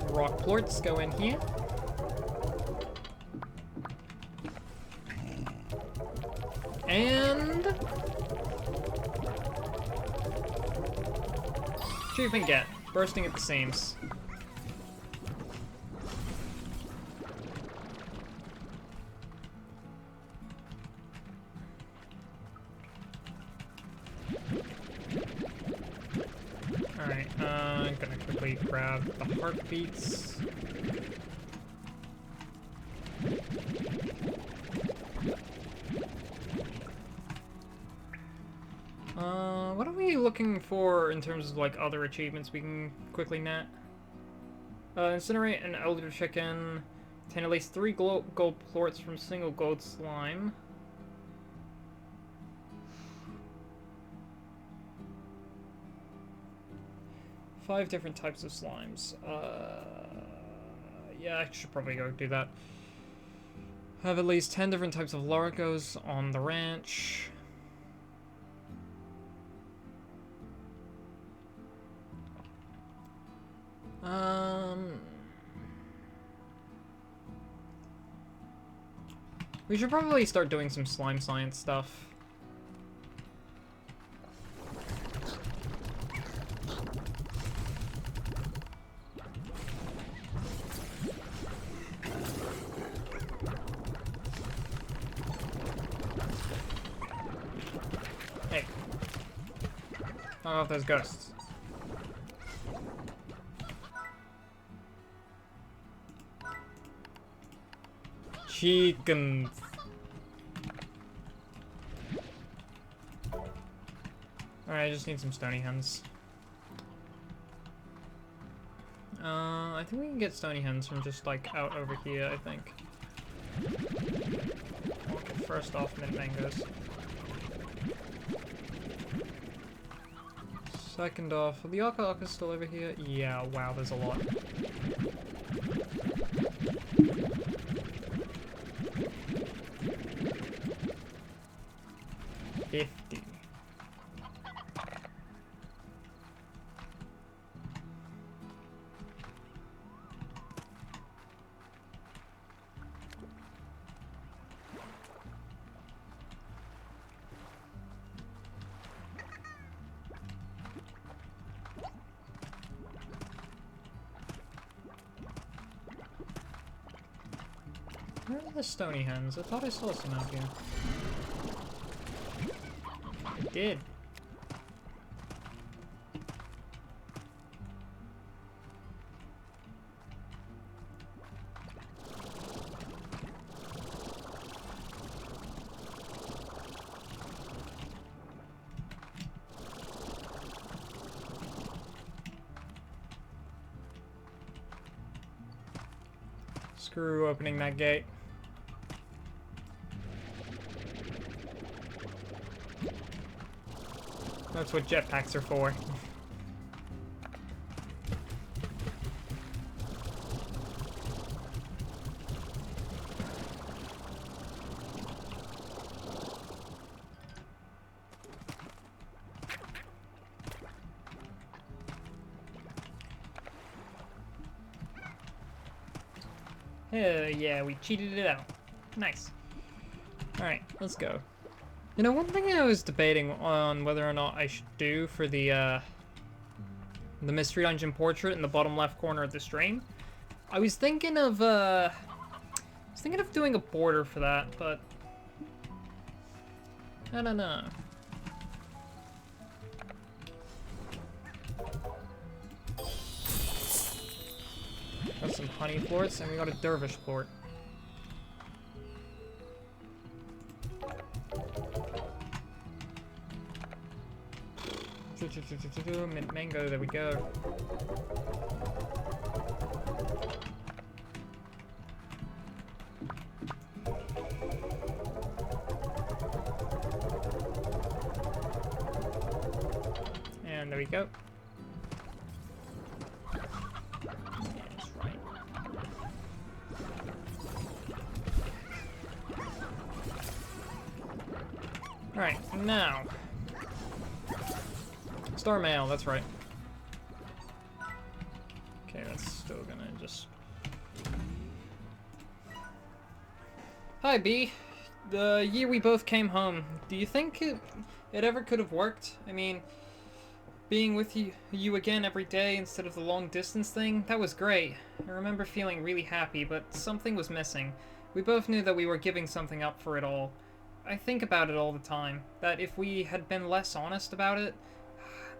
Rock plorts go in here. And... achievement get. Bursting at the seams. I'm gonna quickly grab the heartbeats. What are we looking for in terms of, like, other achievements we can quickly net? Incinerate an elder chicken. Obtain at least 3 gold plorts from single gold slime. Five different types of slimes. Yeah, I should probably go do that. Have at least 10 different types of largos on the ranch. We should probably start doing some slime science stuff. Hey. Knock off those ghosts. Chickens. Alright, I just need some stony hens. I think we can get stony hens from just, like, out over here, I think. Okay, first off, mint mangoes. Second off, are the Aka still over here? Yeah, wow, there's a lot. $50. are the stony hens? I thought I saw some out here. I did. Screw opening that gate. That's what jetpacks are for. Yeah, we cheated it out. Nice. Alright, let's go. You know, one thing I was debating on whether or not I should do for the Mystery Dungeon portrait in the bottom left corner of the stream, I was thinking of doing a border for that, but I don't know. Got some honey plorts, and we got a dervish plort. Mint mango, there we go. And there we go. Alright, now. Star mail, that's right. Okay, that's still gonna just... Hi, B. The year we both came home, do you think it ever could have worked? I mean, being with you again every day instead of the long distance thing, that was great. I remember feeling really happy, but something was missing. We both knew that we were giving something up for it all. I think about it all the time, that if we had been less honest about it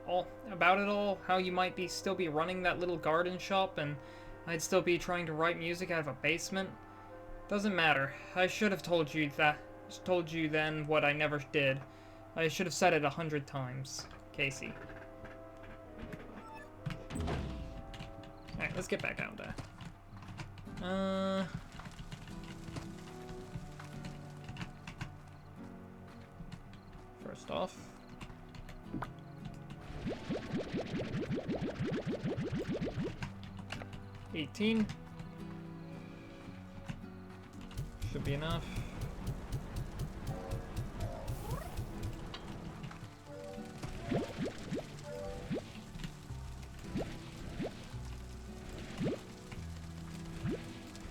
all, how you might still be running that little garden shop and I'd still be trying to write music out of a basement. Doesn't matter. I should have told you then what I never did. I should have said it 100 times. Casey. Alright, let's get back out there. First off. $18. Should be enough.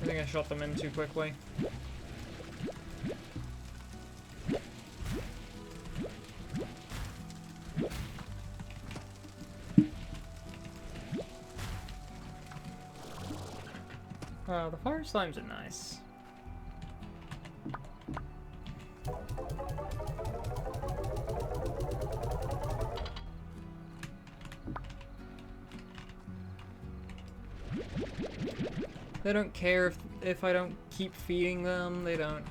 I think I shot them in too quickly. The fire slimes are nice. They don't care if I don't keep feeding them, they don't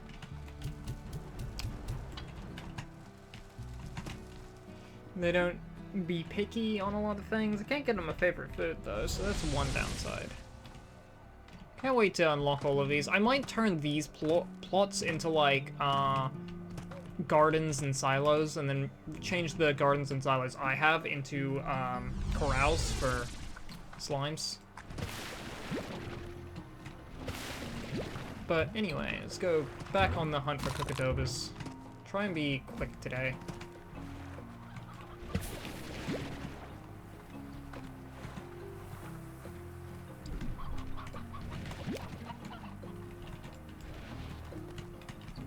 be picky on a lot of things. I can't get them a favorite food though, so that's one downside. Can't wait to unlock all of these. I might turn these plots into like gardens and silos, and then change the gardens and silos I have into corrals for slimes. But anyway, let's go back on the hunt for Cookadobas. Try and be quick today.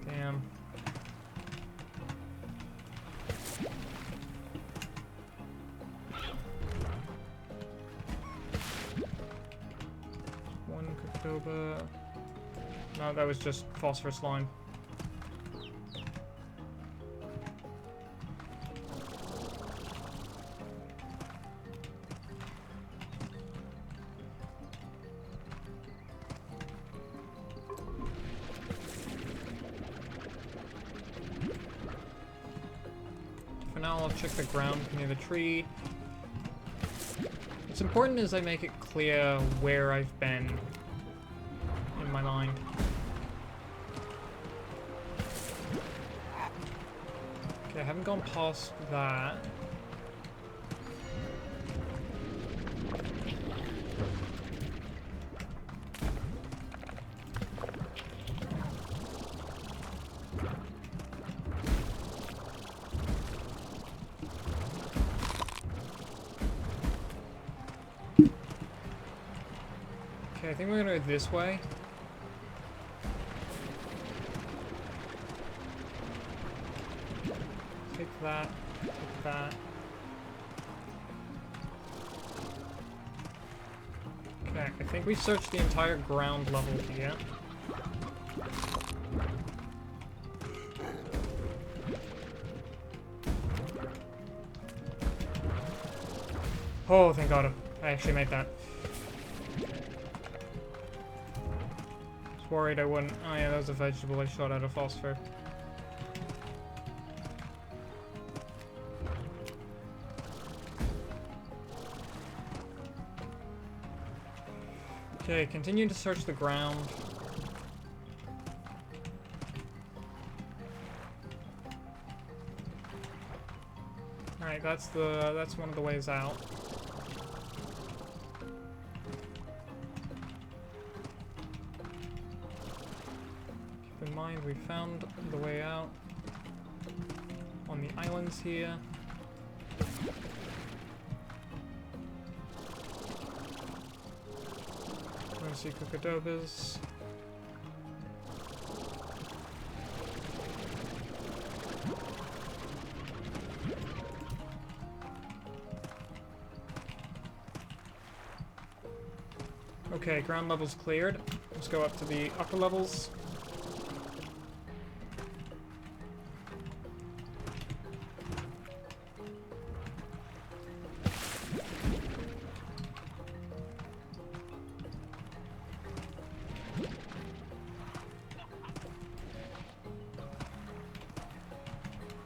Damn. One Cookadoba. No, that was just phosphor slime. For now, I'll check the ground near the tree. What's important is I make it clear where I've been in my mind. Okay, I haven't gone past that. Okay, I think we're gonna go this way. Take that, take that. Okay, I think we searched the entire ground level here. Oh, thank God, I actually made that. Was worried I wouldn't. Oh yeah, that was a vegetable I shot out of phosphor. Okay, continue to search the ground. Alright, that's one of the ways out. Keep in mind we found the way out on the islands here. See Cucadobas. Okay, ground level's cleared. Let's go up to the upper levels.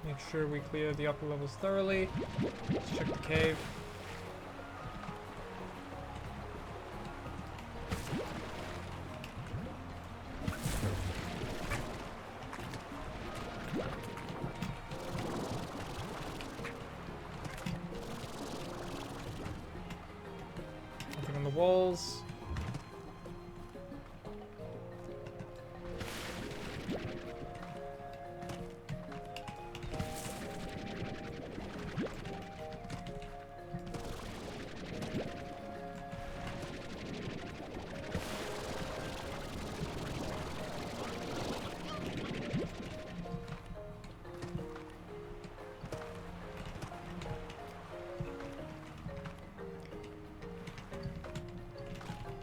Make sure we clear the upper levels thoroughly. Let's check the cave. Nothing on the walls.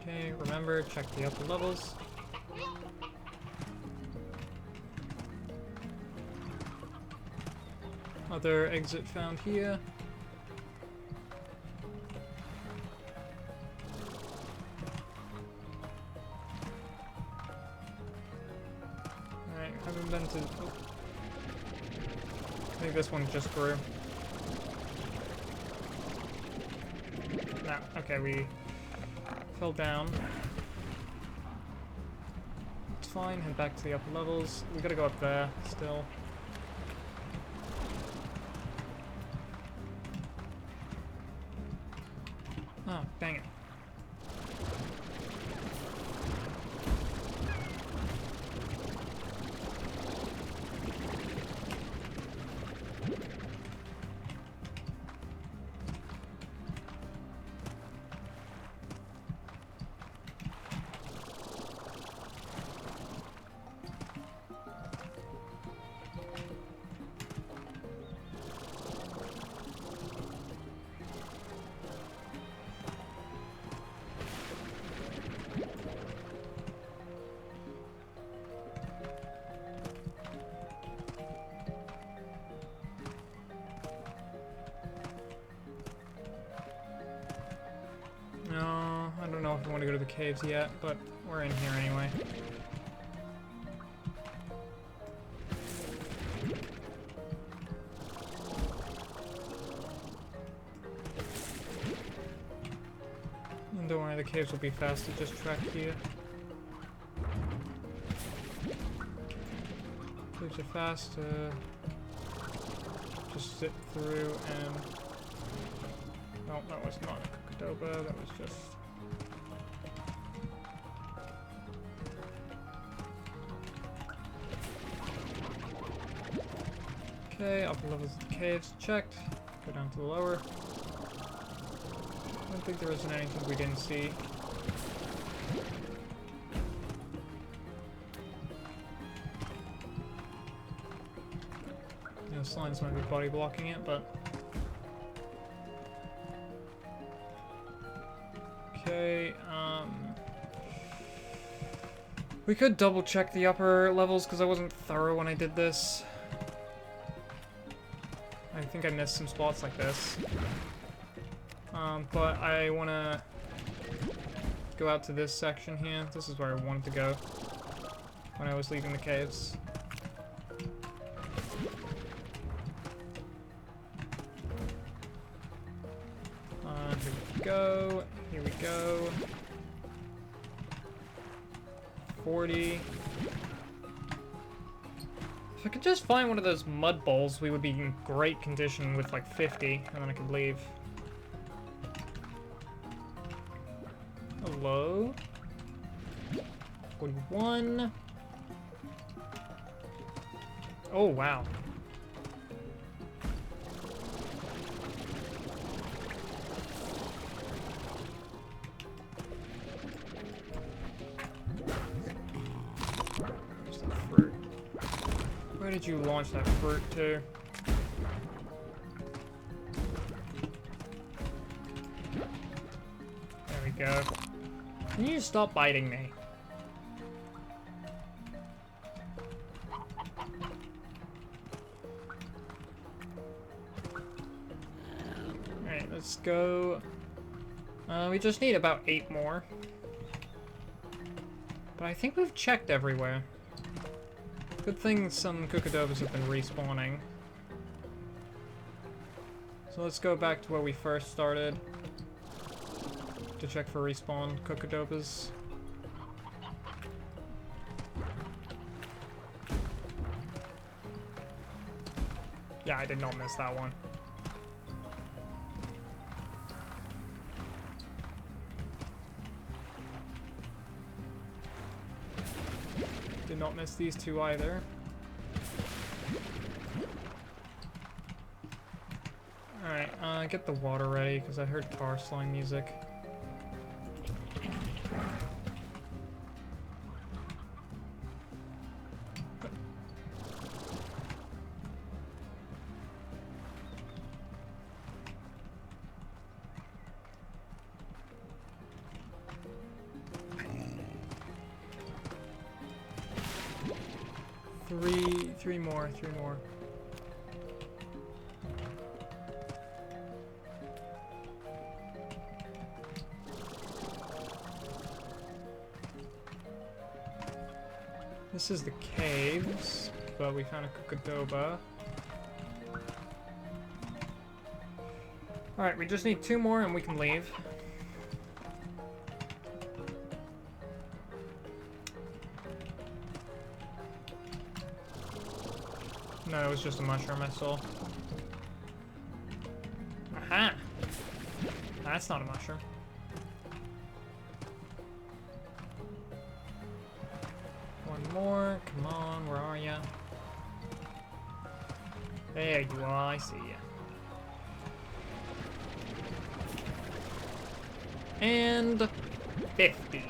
Okay, remember, check the upper levels. Other exit found here. Alright, haven't been to... Oh. I think this one just grew. No, okay, we fell down. It's fine, head back to the upper levels. We gotta go up there still. Oh, dang it. the caves yet, but we're in here anyway. And don't worry, the caves will be fast to just track here. Caves are fast to just zip through and... No, that was not a Kokodoba, that was just... Okay, upper levels of the caves checked. Go down to the lower. I don't think there wasn't anything we didn't see. You know, slimes might be body blocking it, but... Okay, we could double check the upper levels because I wasn't thorough when I did this. I think I missed some spots like this. But I want to go out to this section here. This is where I wanted to go when I was leaving the caves. Here we go. Here we go. 40. If I could just find one of those mud bowls, we would be in great condition with like 50, and then I could leave. Hello? 41. Oh, wow. Where's the fruit? Where did you launch that fruit to? There we go. Can you stop biting me? Alright, let's go. We just need about 8 more. But I think we've checked everywhere. Good thing some Kokodobas have been respawning. So let's go back to where we first started. To check for respawn Kokodobas. Yeah, I did not miss that one. Did not miss these two either. Alright, get the water ready, because I heard tar slime music. Three more. This is the caves, but we found a Kokodoba. Alright, we just need 2 more and we can leave. No, it was just a mushroom I saw. Aha! That's not a mushroom. One more. Come on, where are ya? There you are, I see ya. And 50.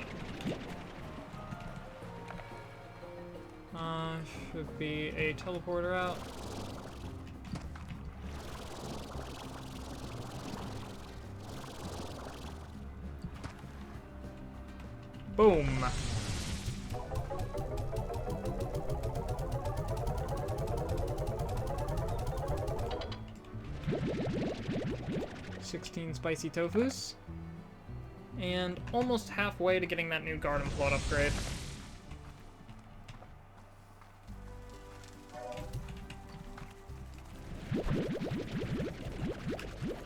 Should be a teleporter out. Boom. $16 spicy tofus. And almost halfway to getting that new garden plot upgrade.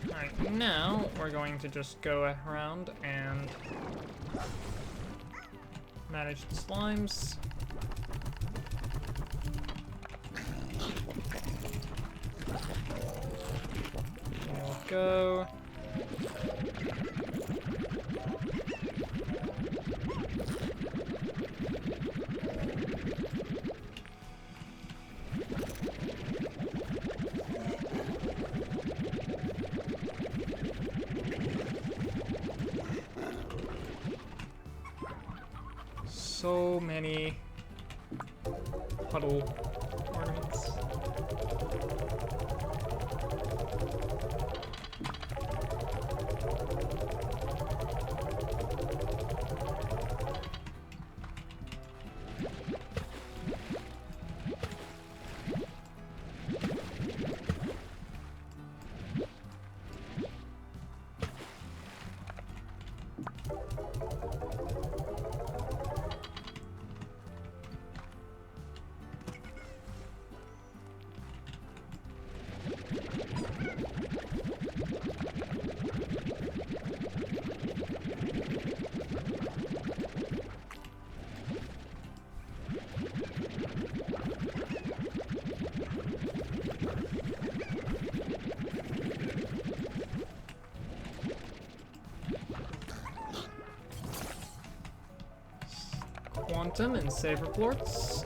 Alright, now we're going to just go around and manage the slimes. There we go. So many puddle ornaments. Quantum and save reports.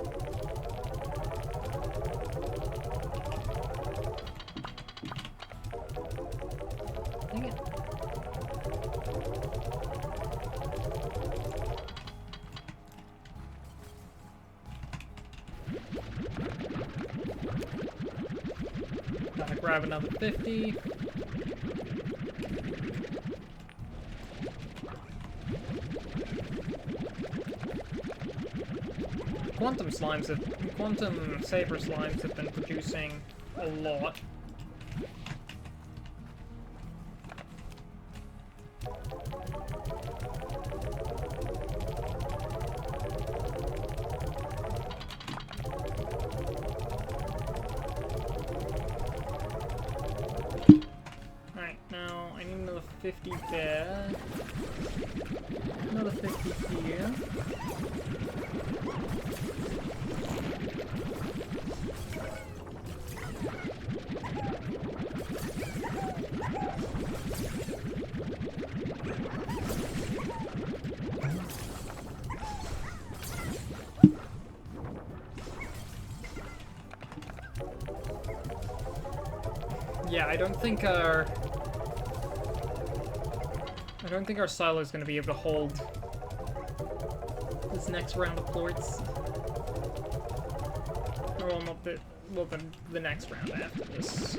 Dang it. Gotta grab another 50. Quantum saber slimes have been producing a lot. Alright, now I need another 50 there. Another 50 here. Yeah, I don't think our silo is going to be able to hold this next round of plorts. Or well, not the next round after this.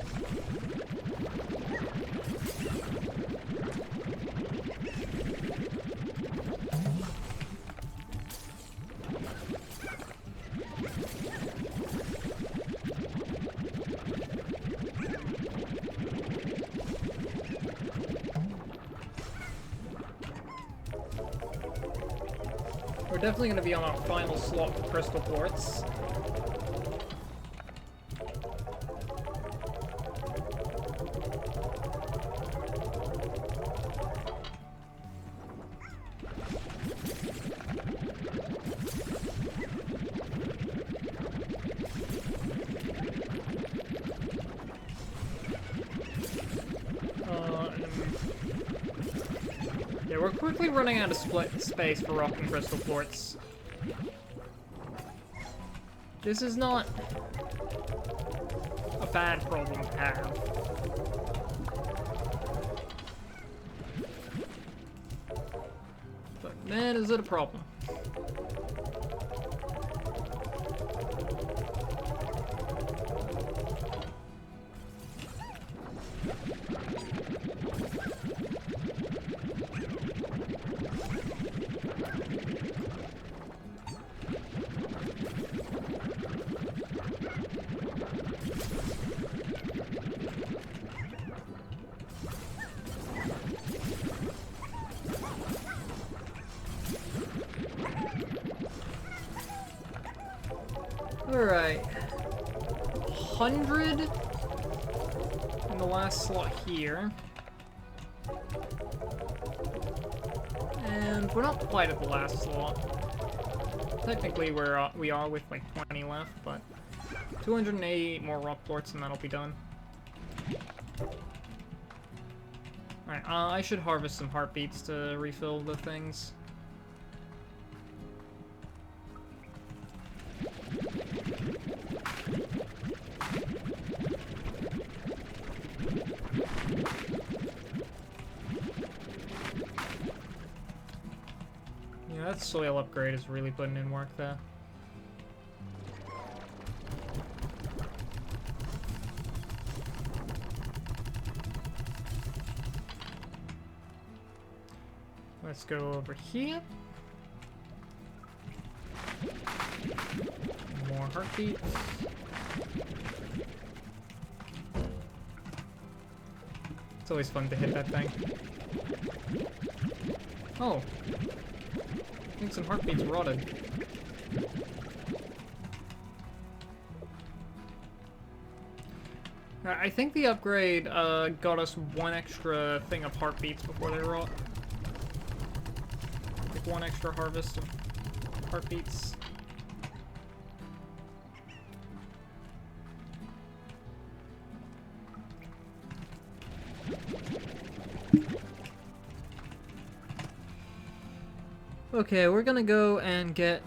We're definitely going to be on our final slot for crystal quartz. Yeah, we're quickly running out of space for rock and crystal quartz. This is not a bad problem to have. But man, is it a problem. Alright. 100 in the last slot here. And we're not quite at the last slot. Technically, we are with like 20 left, but 288 more rock plorts and that'll be done. Alright, I should harvest some heartbeats to refill the things. Yeah, that soil upgrade is really putting in work there. Let's go over here. More heartbeats. It's always fun to hit that thing. Oh. I think some heartbeats rotted. I think the upgrade got us one extra thing of heartbeats before they rot. Like one extra harvest of heartbeats. Okay, we're gonna go and get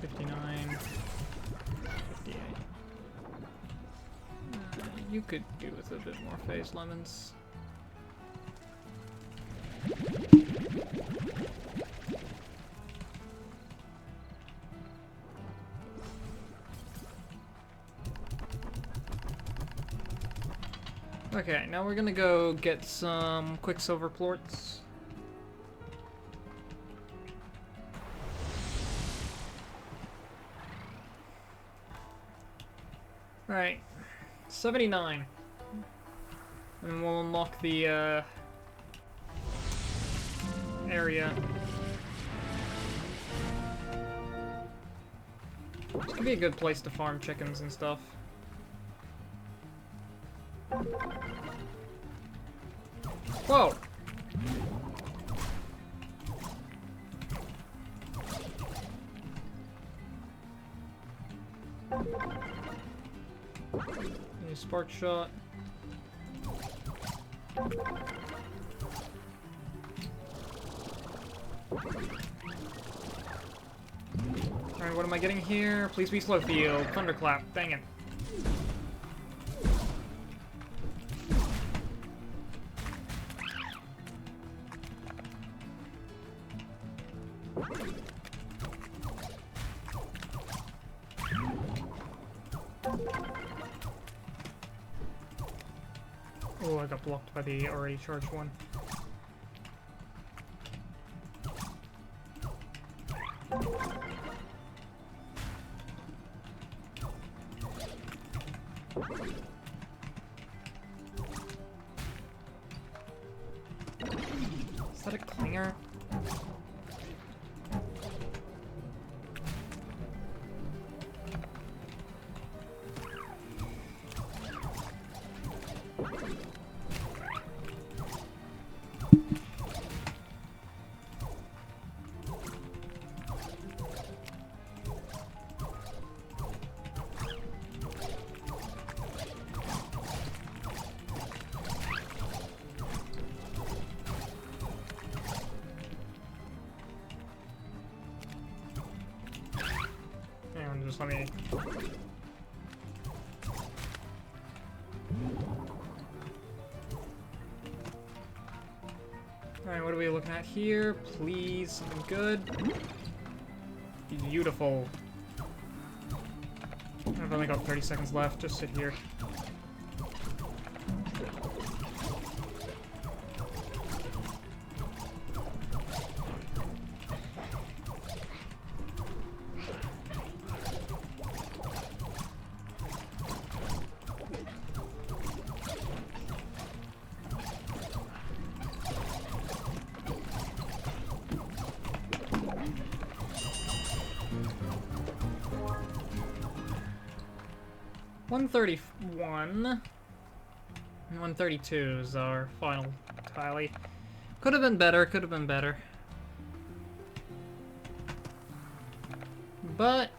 59, 58. You could do with a bit more phase lemons. Okay, now we're gonna go get some quicksilver plorts. Alright, 79. And we'll unlock the area. This could be a good place to farm chickens and stuff. Whoa! New spark shot. Alright, what am I getting here? Please be slow field. Thunderclap. Dang it. Oh, I got blocked by the already charged one. Is that a clinger? Just let me... Alright, what are we looking at here? Please, something good. Beautiful. I've only got 30 seconds left. Just sit here. 131. And 132 is our final tally. Could have been better, could have been better. But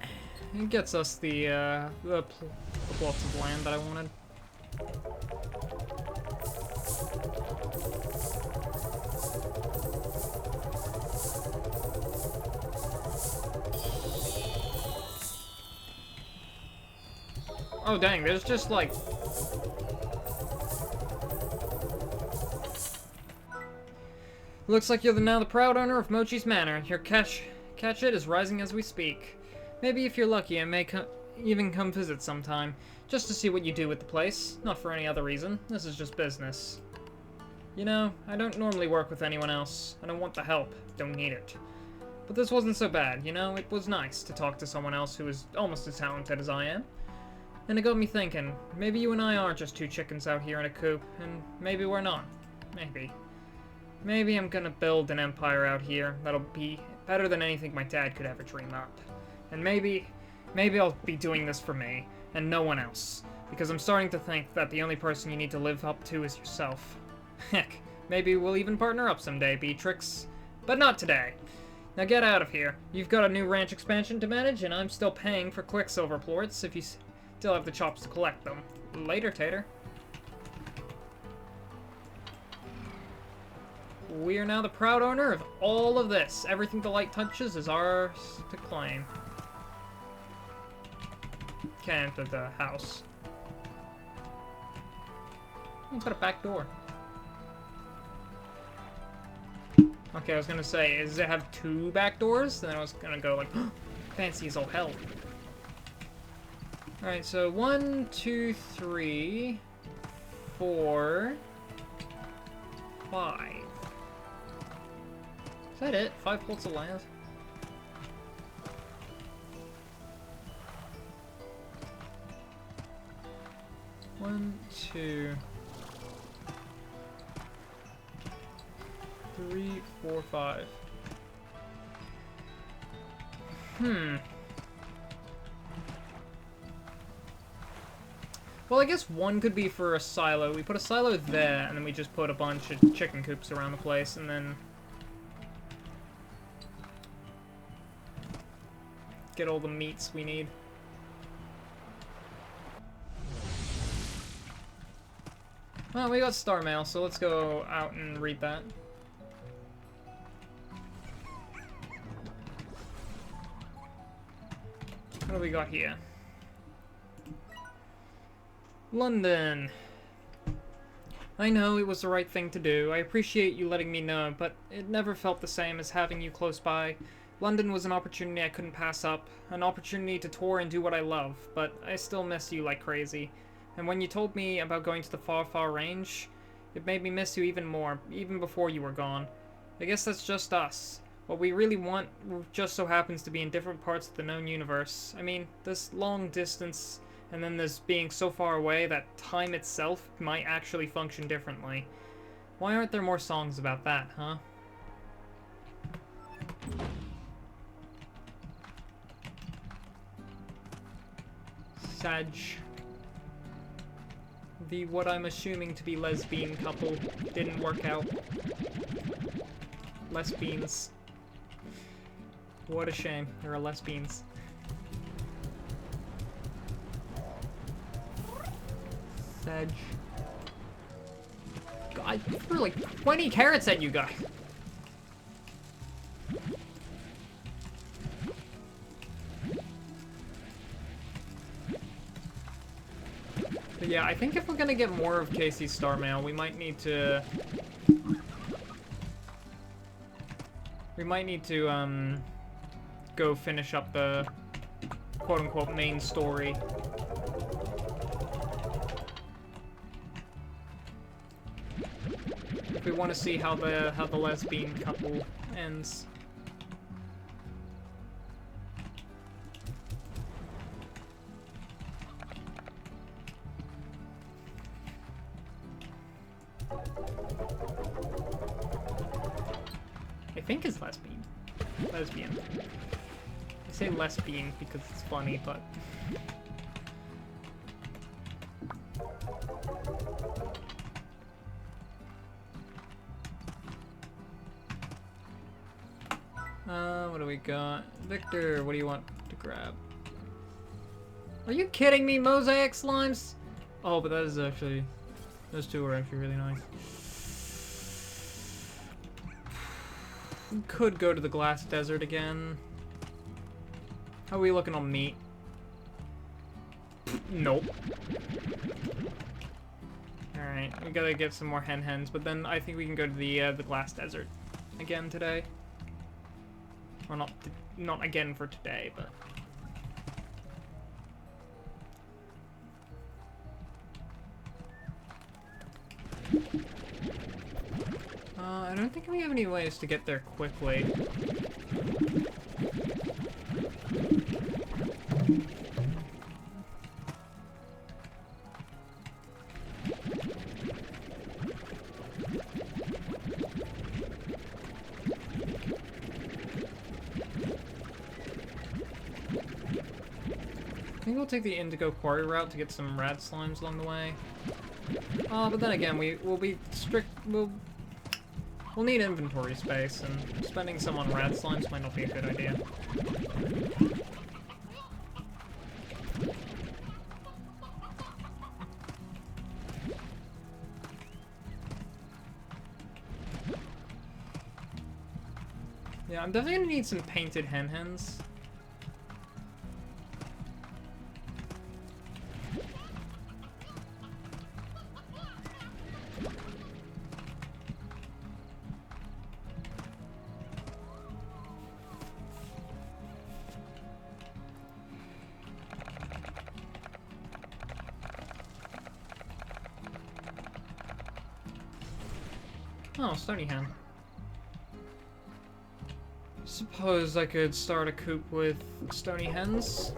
it gets us the plots of land that I wanted. Oh dang, there's just like... Looks like you're now the proud owner of Mochi's Manor. Your catch it is rising as we speak. Maybe if you're lucky, I may even come visit sometime, just to see what you do with the place. Not for any other reason. This is just business. You know, I don't normally work with anyone else. I don't want the help. Don't need it. But this wasn't so bad, you know? It was nice to talk to someone else who is almost as talented as I am. And it got me thinking, maybe you and I are just two chickens out here in a coop, and maybe we're not. Maybe. Maybe I'm gonna build an empire out here that'll be better than anything my dad could ever dream up. And maybe I'll be doing this for me, and no one else. Because I'm starting to think that the only person you need to live up to is yourself. Heck, maybe we'll even partner up someday, Beatrix. But not today. Now get out of here. You've got a new ranch expansion to manage, and I'm still paying for Quicksilver plorts if you still have the chops to collect them. Later, Tater. We are now the proud owner of all of this. Everything the light touches is ours to claim. Can't enter the house. Oh, it's got a back door. Okay, I was gonna say, does it have two back doors? Then I was gonna go like, fancy as all hell. Alright, so 1, 2, 3, 4, 5. Is that it? 5 plots of land? One, 2, 3, 4, 5. Well, I guess one could be for a silo. We put a silo there, and then we just put a bunch of chicken coops around the place, and then get all the meats we need. Well, we got star mail, so let's go out and read that. What do we got here? London. I know it was the right thing to do. I appreciate you letting me know, but it never felt the same as having you close by. London was an opportunity I couldn't pass up, an opportunity to tour and do what I love, but I still miss you like crazy. And when you told me about going to the far, far range, it made me miss you even more, even before you were gone. I guess that's just us. What we really want just so happens to be in different parts of the known universe. I mean, this long distance, and then there's being so far away that time itself might actually function differently. Why aren't there more songs about that, huh? Sag. The what I'm assuming to be lesbian couple didn't work out. Lesbians. What a shame. There are lesbians. Sag. I threw like 20 carrots at you guys. But yeah, I think if we're gonna get more of Casey's star mail, we might need to... go finish up the quote-unquote main story. If we want to see how the lesbian couple ends. I think it's lesbian. Lesbian. I say lesbian because it's funny, but... What do we got? Victor, what do you want to grab? Are you kidding me? Mosaic slimes? Oh, but that is actually... Those two are actually really nice. We could go to the glass desert again. How are we looking on meat? Nope. Alright, we gotta get some more hens, but then I think we can go to the glass desert again today. Or not again for today, but... I don't think we have any ways to get there quickly. I think we'll take the Indigo Quarry route to get some rad slimes along the way. But then again, we'll be strict. We'll need inventory space, and spending some on rad slimes might not be a good idea. Yeah, I'm definitely gonna need some painted hens. Oh, stony hen. Suppose I could start a coop with stony hens.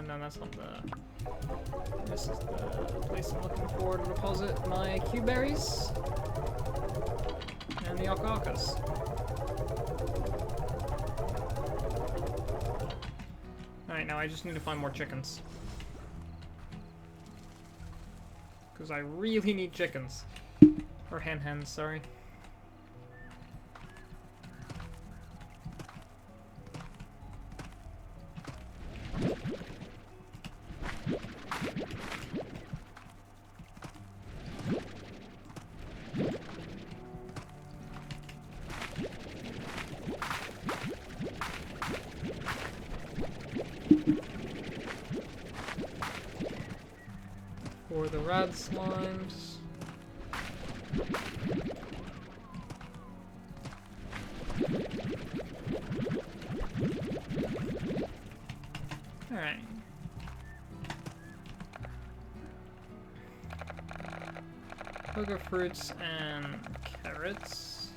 No, that's not the... This is the place I'm looking for to deposit my Q-berries. And the alpacas. Alright, now I just need to find more chickens. Because I really need chickens. Or hens, sorry. For the rad slimes. Alright. Sugar fruits and carrots.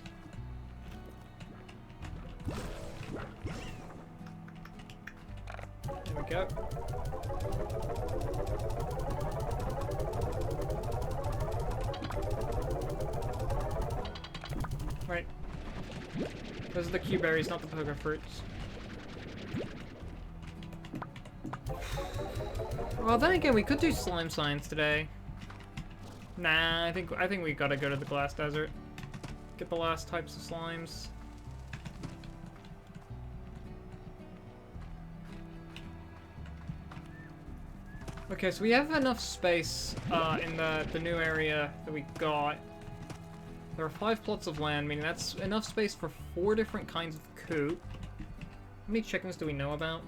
There we go. Right. Those are the Q-berries, not the poker fruits. Well, then again, we could do slime science today. Nah, I think we gotta go to the glass desert. Get the last types of slimes. Okay, so we have enough space in the new area that we got. There are 5 plots of land, meaning that's enough space for 4 different kinds of coop. How many chickens do we know about?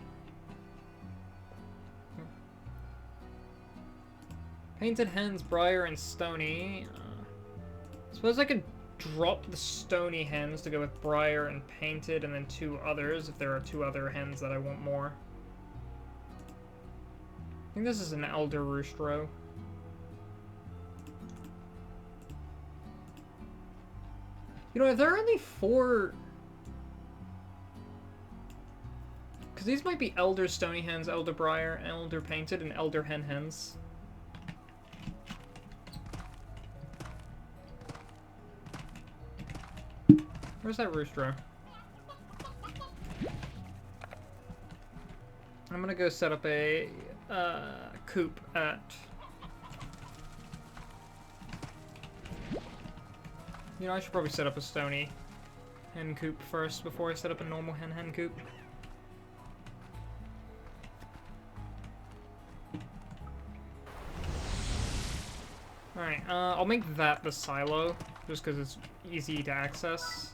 Painted hens, briar, and stony. Suppose I could drop the stony hens to go with briar and painted, and then 2 others if there are 2 other hens that I want more. I think this is an elder roostro. You know, if there are only 4... Because these might be elder stony hens, elder briar, elder painted, and elder hens. Where's that roostro? I'm gonna go set up a coop at You know, I should probably set up a stony hen coop first before I set up a normal hen coop. Alright, I'll make that the silo, just because it's easy to access.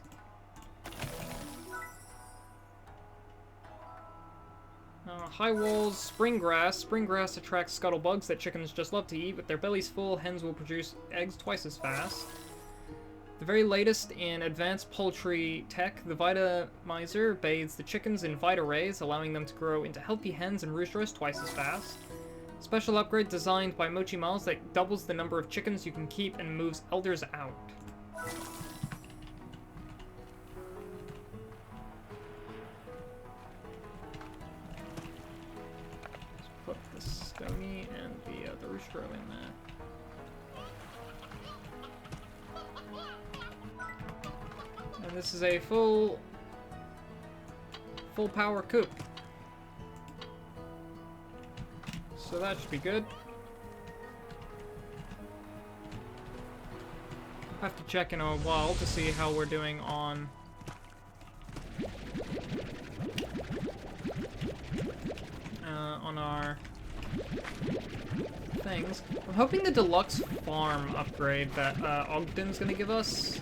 High walls, spring grass. Spring grass attracts scuttlebugs that chickens just love to eat. With their bellies full, hens will produce eggs twice as fast. The very latest in advanced poultry tech, the Vitamizer bathes the chickens in Vita Rays, allowing them to grow into healthy hens and roosters twice as fast. Special upgrade designed by Mochi Miles that doubles the number of chickens you can keep and moves elders out. Let's put the stony and the rooster in there. And this is a full power coop. So that should be good. Have to check in a while to see how we're doing on our things. I'm hoping the deluxe farm upgrade that Ogden's gonna give us,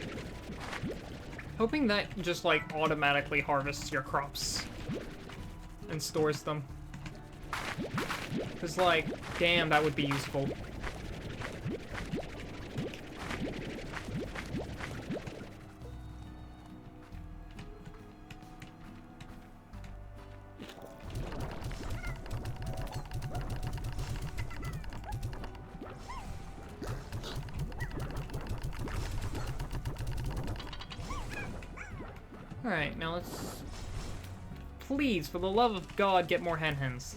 hoping that just like automatically harvests your crops and stores them. Because, like, damn, that would be useful. Alright, now let's... Please, for the love of God, get more hen-hens.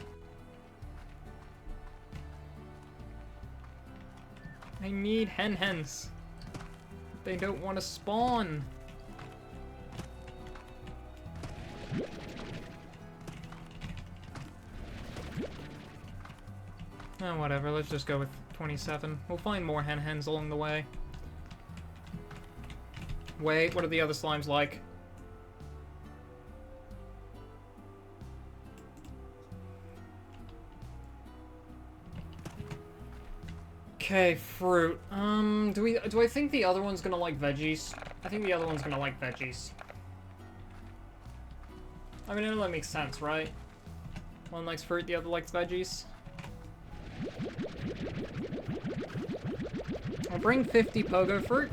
I need hen-hens. They don't want to spawn. Oh, whatever, let's just go with 27. We'll find more hen-hens along the way. Wait, what are the other slimes like? Okay, fruit. Do I think the other one's gonna like veggies? I think the other one's gonna like veggies. I mean, that makes sense, right? One likes fruit, the other likes veggies. I'll bring 50 pogo fruit.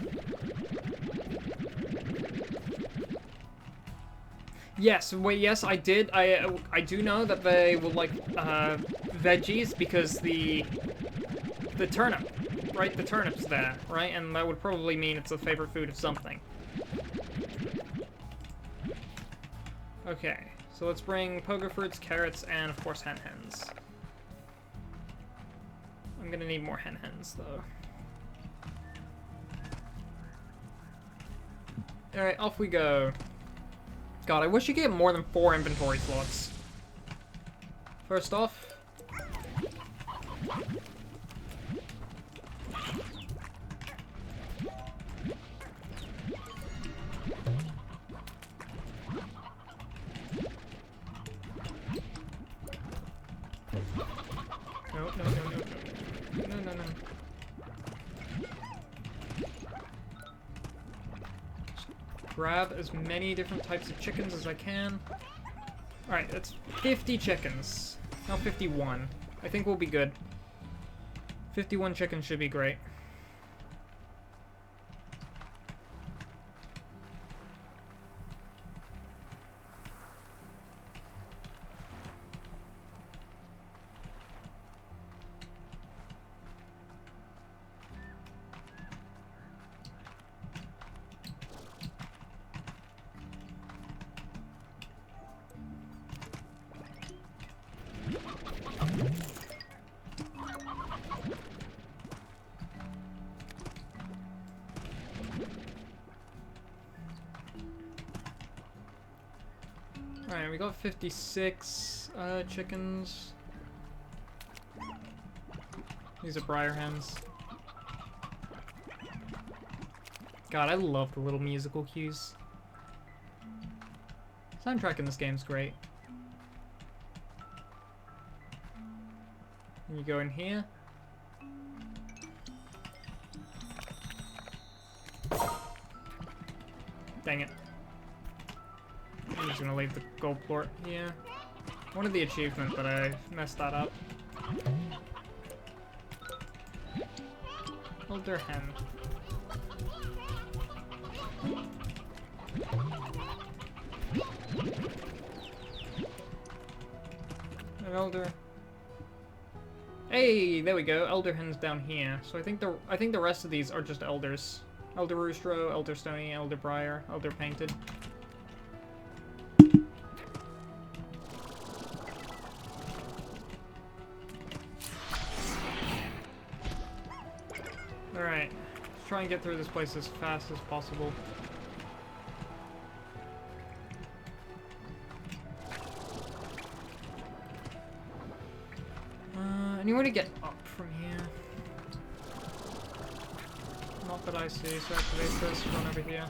Yes, wait, yes, I did. I do know that they will like veggies because the turnip, right? The turnip's there, right? And that would probably mean it's a favorite food of something. Okay, so let's bring pogo fruits, carrots, and of course hen-hens. I'm gonna need more hen-hens, though. Alright, off we go. God, I wish you could get more than 4 inventory slots. First off... No. Grab as many different types of chickens as I can. Alright, that's 50 chickens. Now 51. I think we'll be good. 51 chickens should be great. Alright, we got 56 chickens. These are briar hens. God, I love the little musical cues. Soundtrack in this game's great. And you go in here. Dang it. I'm just gonna leave the gold plort here. Wanted the achievement, but I messed that up. Elder hen. An elder. Hey, there we go. Elder hen's down here. So I think the rest of these are just elders. Elder Roostro, Elder Stony, Elder Briar, Elder Painted. Alright, let's try and get through this place as fast as possible. Anywhere to get up from here? Not that I see, so activate this, run over here.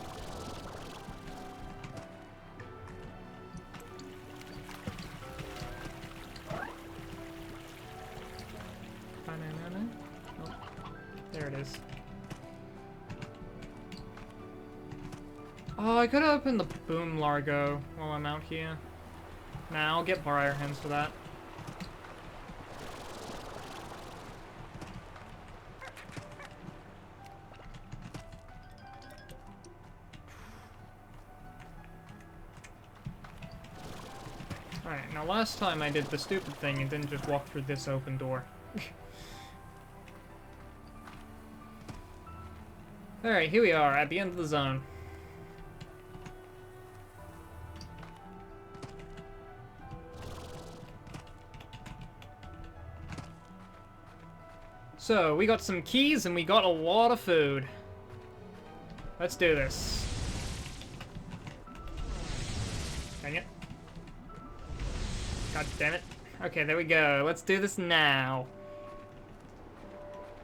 Oh, there it is. Oh, I could have opened the Boom Largo while I'm out here. Nah, I'll get Briar Hens for that. Alright, now last time I did the stupid thing and didn't just walk through this open door. Alright, here we are, at the end of the zone. So, we got some keys and we got a lot of food. Let's do this. Dang it. God damn it. Okay, there we go. Let's do this now.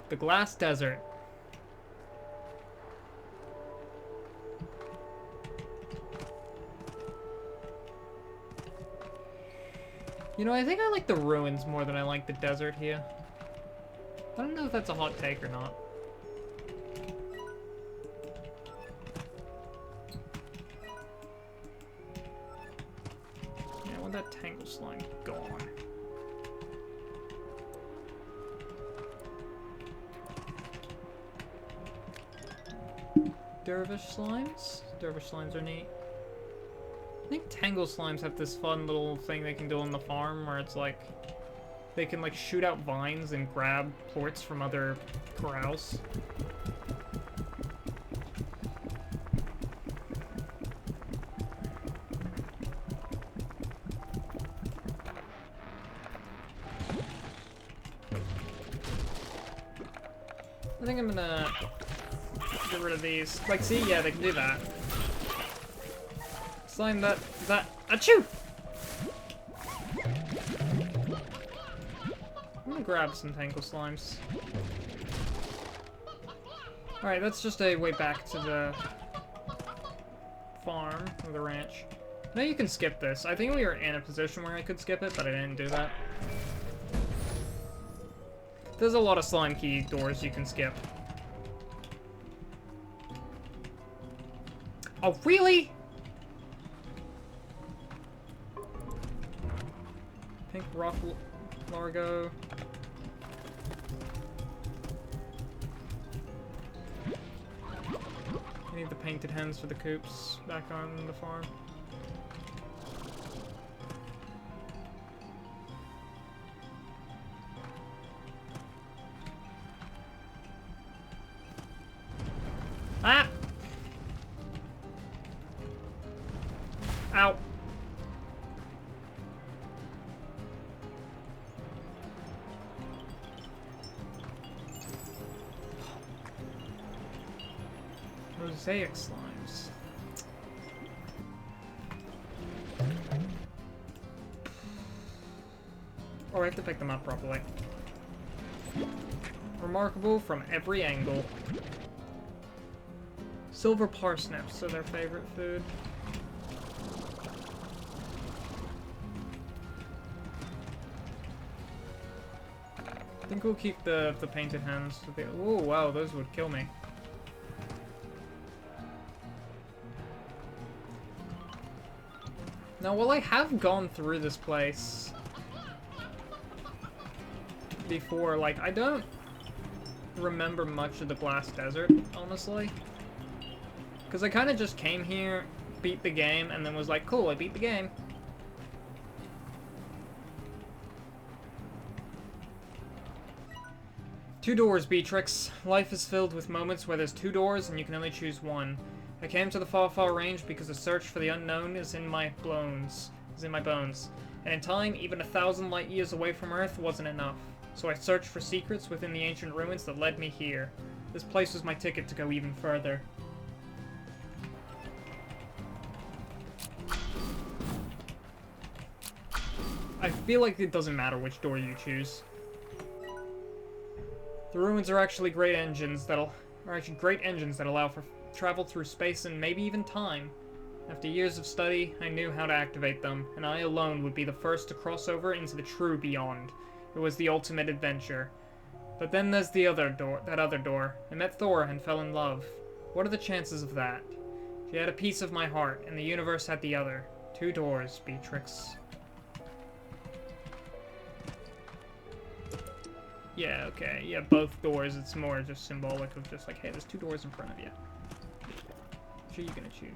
The Glass Desert. You know, I think I like the ruins more than I like the desert here. I don't know if that's a hot take or not. Yeah, I want that tangle slime gone. Dervish slimes? Dervish slimes are neat. I think tangle slimes have this fun little thing they can do on the farm where it's like they can like shoot out vines and grab plorts from other corrals. I think I'm gonna get rid of these. Like, see, yeah, they can do that. Slime that, achoo! I'm gonna grab some tangle slimes. Alright, that's just a way back to the farm, or the ranch. Now you can skip this. I think we were in a position where I could skip it, but I didn't do that. There's a lot of slime key doors you can skip. Oh, really? Pink rock largo. I need the painted hens for the coops back on the farm. Ah! Ow. Mosaic slimes. Oh, I have to pick them up properly. Remarkable from every angle. Silver parsnips are their favorite food. I think we'll keep the painted hands. Oh wow, those would kill me. Now, while I have gone through this place before, like, I don't remember much of the Glass Desert, honestly. Because I kind of just came here, beat the game, and then was like, cool, I beat the game. Two doors, Beatrix. Life is filled with moments where there's two doors and you can only choose one. I came to the far, far range because the search for the unknown is in my bones. And in time, even 1,000 light years away from Earth wasn't enough. So I searched for secrets within the ancient ruins that led me here. This place was my ticket to go even further. I feel like it doesn't matter which door you choose. The ruins are actually great engines that allow for travel through space and maybe even time. After years of study, I knew how to activate them, and I alone would be the first to cross over into the true beyond. It was the ultimate adventure. But then there's that other door. I met Thor and fell in love. What are the chances of that? She had a piece of my heart, and the universe had the other. Two doors, Beatrix. Yeah, okay. Yeah, both doors. It's more just symbolic of just like, hey, there's two doors in front of you. Which are you gonna choose?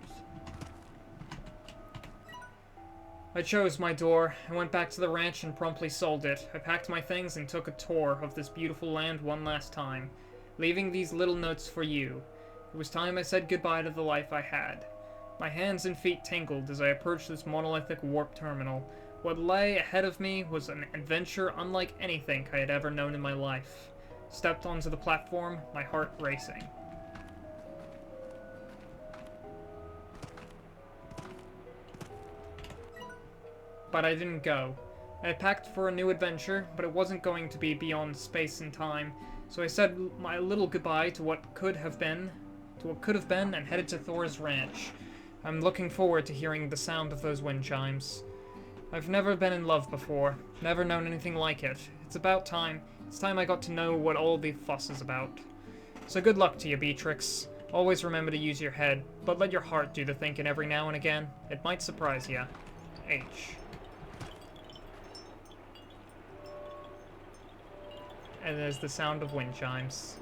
I chose my door. I went back to the ranch and promptly sold it. I packed my things and took a tour of this beautiful land one last time, leaving these little notes for you. It was time I said goodbye to the life I had. My hands and feet tingled as I approached this monolithic warp terminal. What lay ahead of me was an adventure unlike anything I had ever known in my life. Stepped onto the platform, my heart racing. But I didn't go. I had packed for a new adventure, but it wasn't going to be beyond space and time, so I said my little goodbye to what could have been, and headed to Thor's ranch. I'm looking forward to hearing the sound of those wind chimes. I've never been in love before, never known anything like it. It's about time. It's time I got to know what all the fuss is about. So good luck to you, Beatrix. Always remember to use your head, but let your heart do the thinking every now and again. It might surprise you. H. And there's the sound of wind chimes.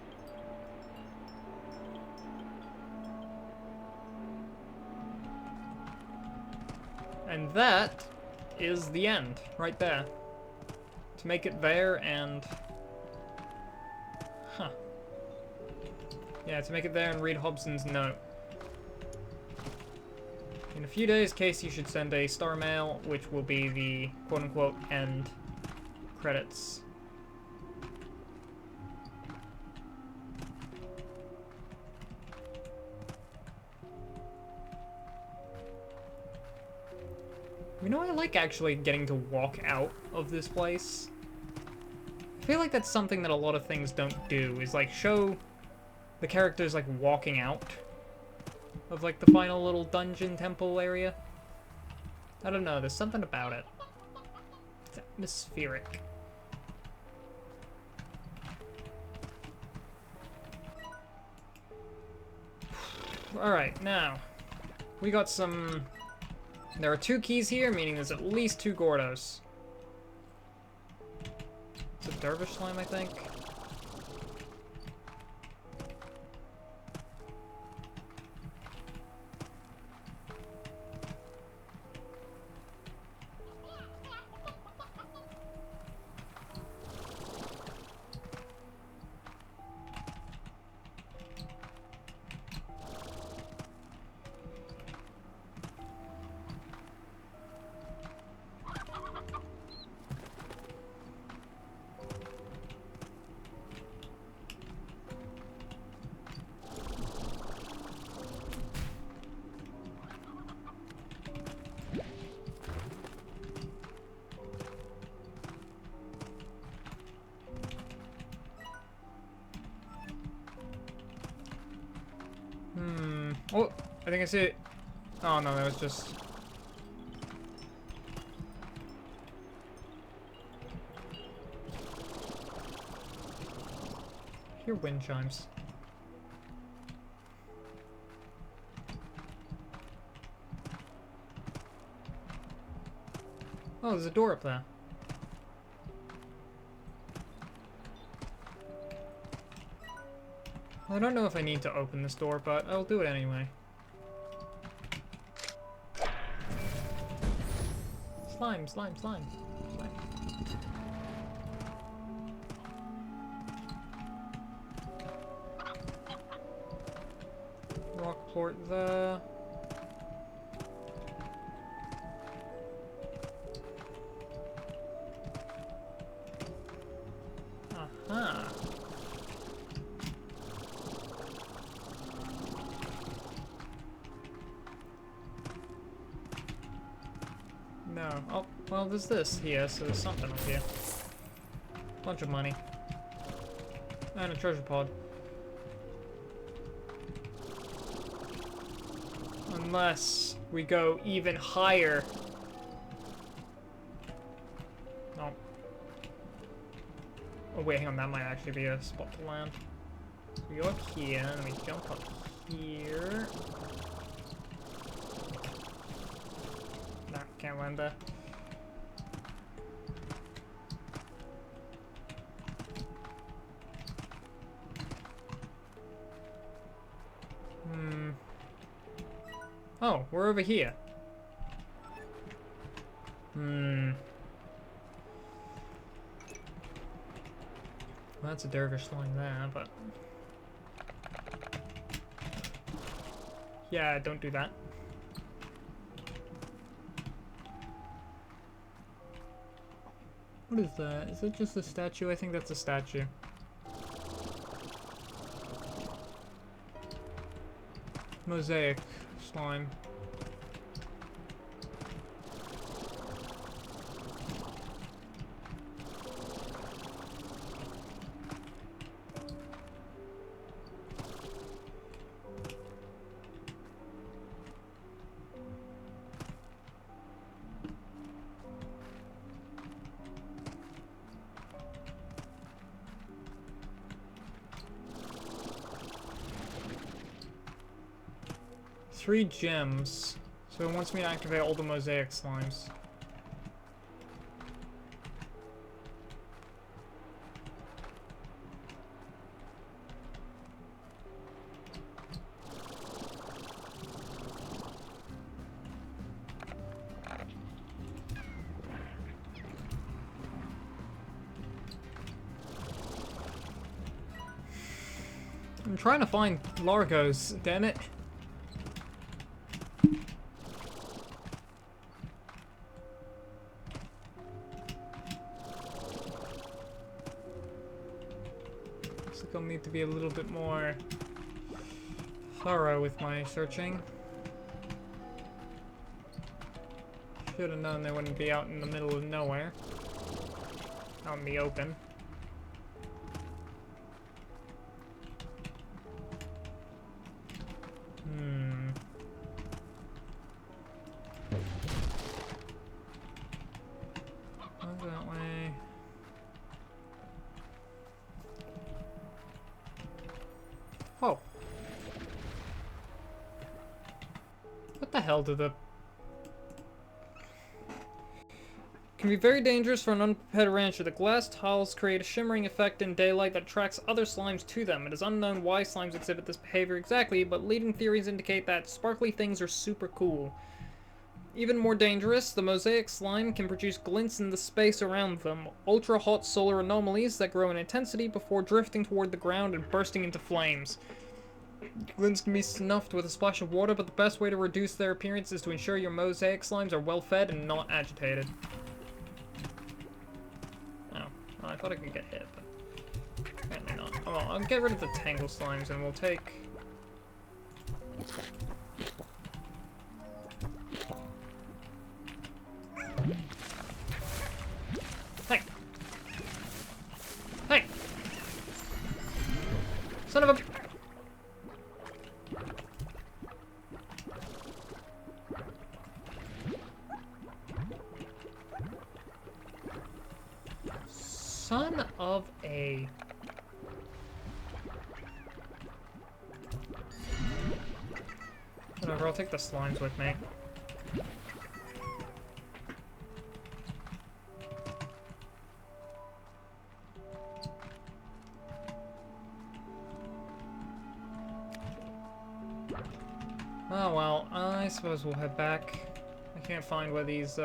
And that is the end, right there. To make it there and... Huh. Yeah, to make it there and read Hobson's note. In a few days, Casey should send a star mail, which will be the quote-unquote end credits. You know, I like actually getting to walk out of this place. I feel like that's something that a lot of things don't do, is like show the characters like walking out of like the final little dungeon temple area. I don't know, there's something about it. It's atmospheric. Alright, now, we got some... There are 2 keys here, meaning there's at least 2 Gordos. It's a dervish slime, I think. Oh, I think I see it. Oh no, that was just... I hear wind chimes. Oh, there's a door up there. I don't know if I need to open this door, but I'll do it anyway. Slime, slime, slime, slime. Rockport there. Aha. No. Oh, well, there's this here, so there's something up here. Bunch of money. And a treasure pod. Unless we go even higher. No. Oh wait, hang on, that might actually be a spot to land. So we go up here, and we jump up here. Nah, can't land there. Oh, we're over here. Well, that's a dervish line there, but... Yeah, don't do that. What is that? Is it just a statue? I think that's a statue. Mosaic slime. Three gems, so it wants me to activate all the mosaic slimes. I'm trying to find Largos, damn it. I'll need to be a little bit more thorough with my searching. Should have known they wouldn't be out in the middle of nowhere. Out in the open. Go that way. Oh. What the hell did the... Can be very dangerous for an unprepared rancher. The glass tiles create a shimmering effect in daylight that attracts other slimes to them. It is unknown why slimes exhibit this behavior exactly, but leading theories indicate that sparkly things are super cool. Even more dangerous, the mosaic slime can produce glints in the space around them, ultra-hot solar anomalies that grow in intensity before drifting toward the ground and bursting into flames. Glints can be snuffed with a splash of water, but the best way to reduce their appearance is to ensure your mosaic slimes are well fed and not agitated. Oh, well, I thought I could get hit, but apparently not. Oh, well, I'll get rid of the tangle slimes and we'll take... Hey! Hey! Son of a... Son of a... Whatever, I'll take the slimes with me. Oh well, I suppose we'll head back. I can't find where these,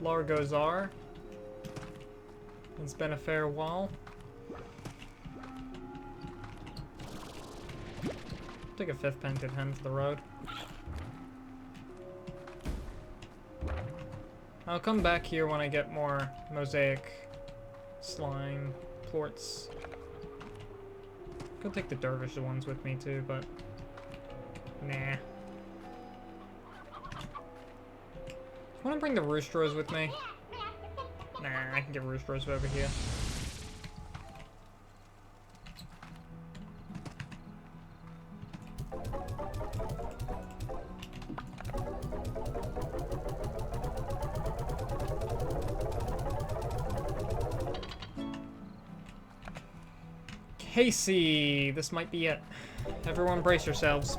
Largos are. It's been a fair while. Take a 5th painted hen to the road. I'll come back here when I get more mosaic slime plorts. Could take the dervish ones with me too, but nah. Want to bring the roosters with me? Nah, I can get roosters over here. Casey, this might be it. Everyone brace yourselves.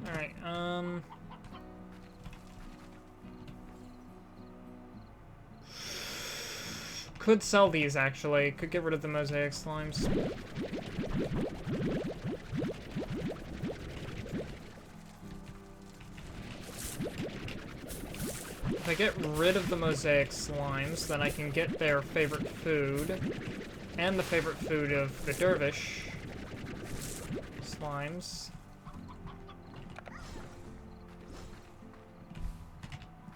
Alright, could sell these, actually. Could get rid of the mosaic slimes. If I get rid of the mosaic slimes, then I can get their favorite food, and the favorite food of the dervish slimes.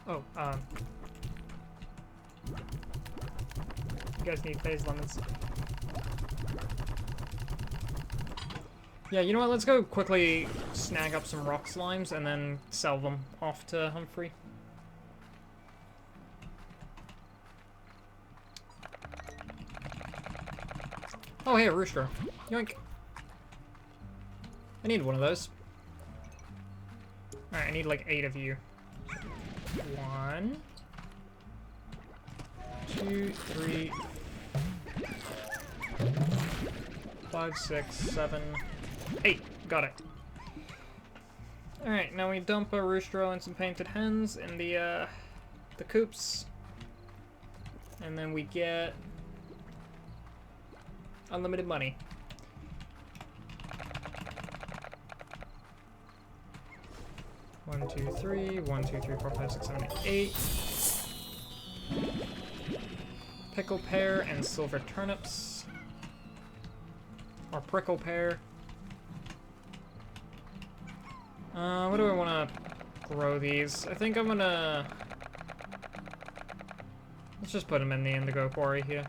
Oh, you guys need phase lemons. Yeah, you know what, let's go quickly snag up some rock slimes and then sell them off to Humphrey. Oh, hey, a rooster. Yoink. I need one of those. Alright, I need like 8 of you. 1, 2, 3, 5, 6, 7, 8. Got it. Alright, now we dump a rooster and some painted hens in the coops. And then we get unlimited money. One, two, three. 1, 2, 3, 4, 5, 6, 7, 8. Pickle pear and silver turnips. Or prickle pear. What do I want to grow these? I think I'm gonna... Let's just put them in the indigo quarry here.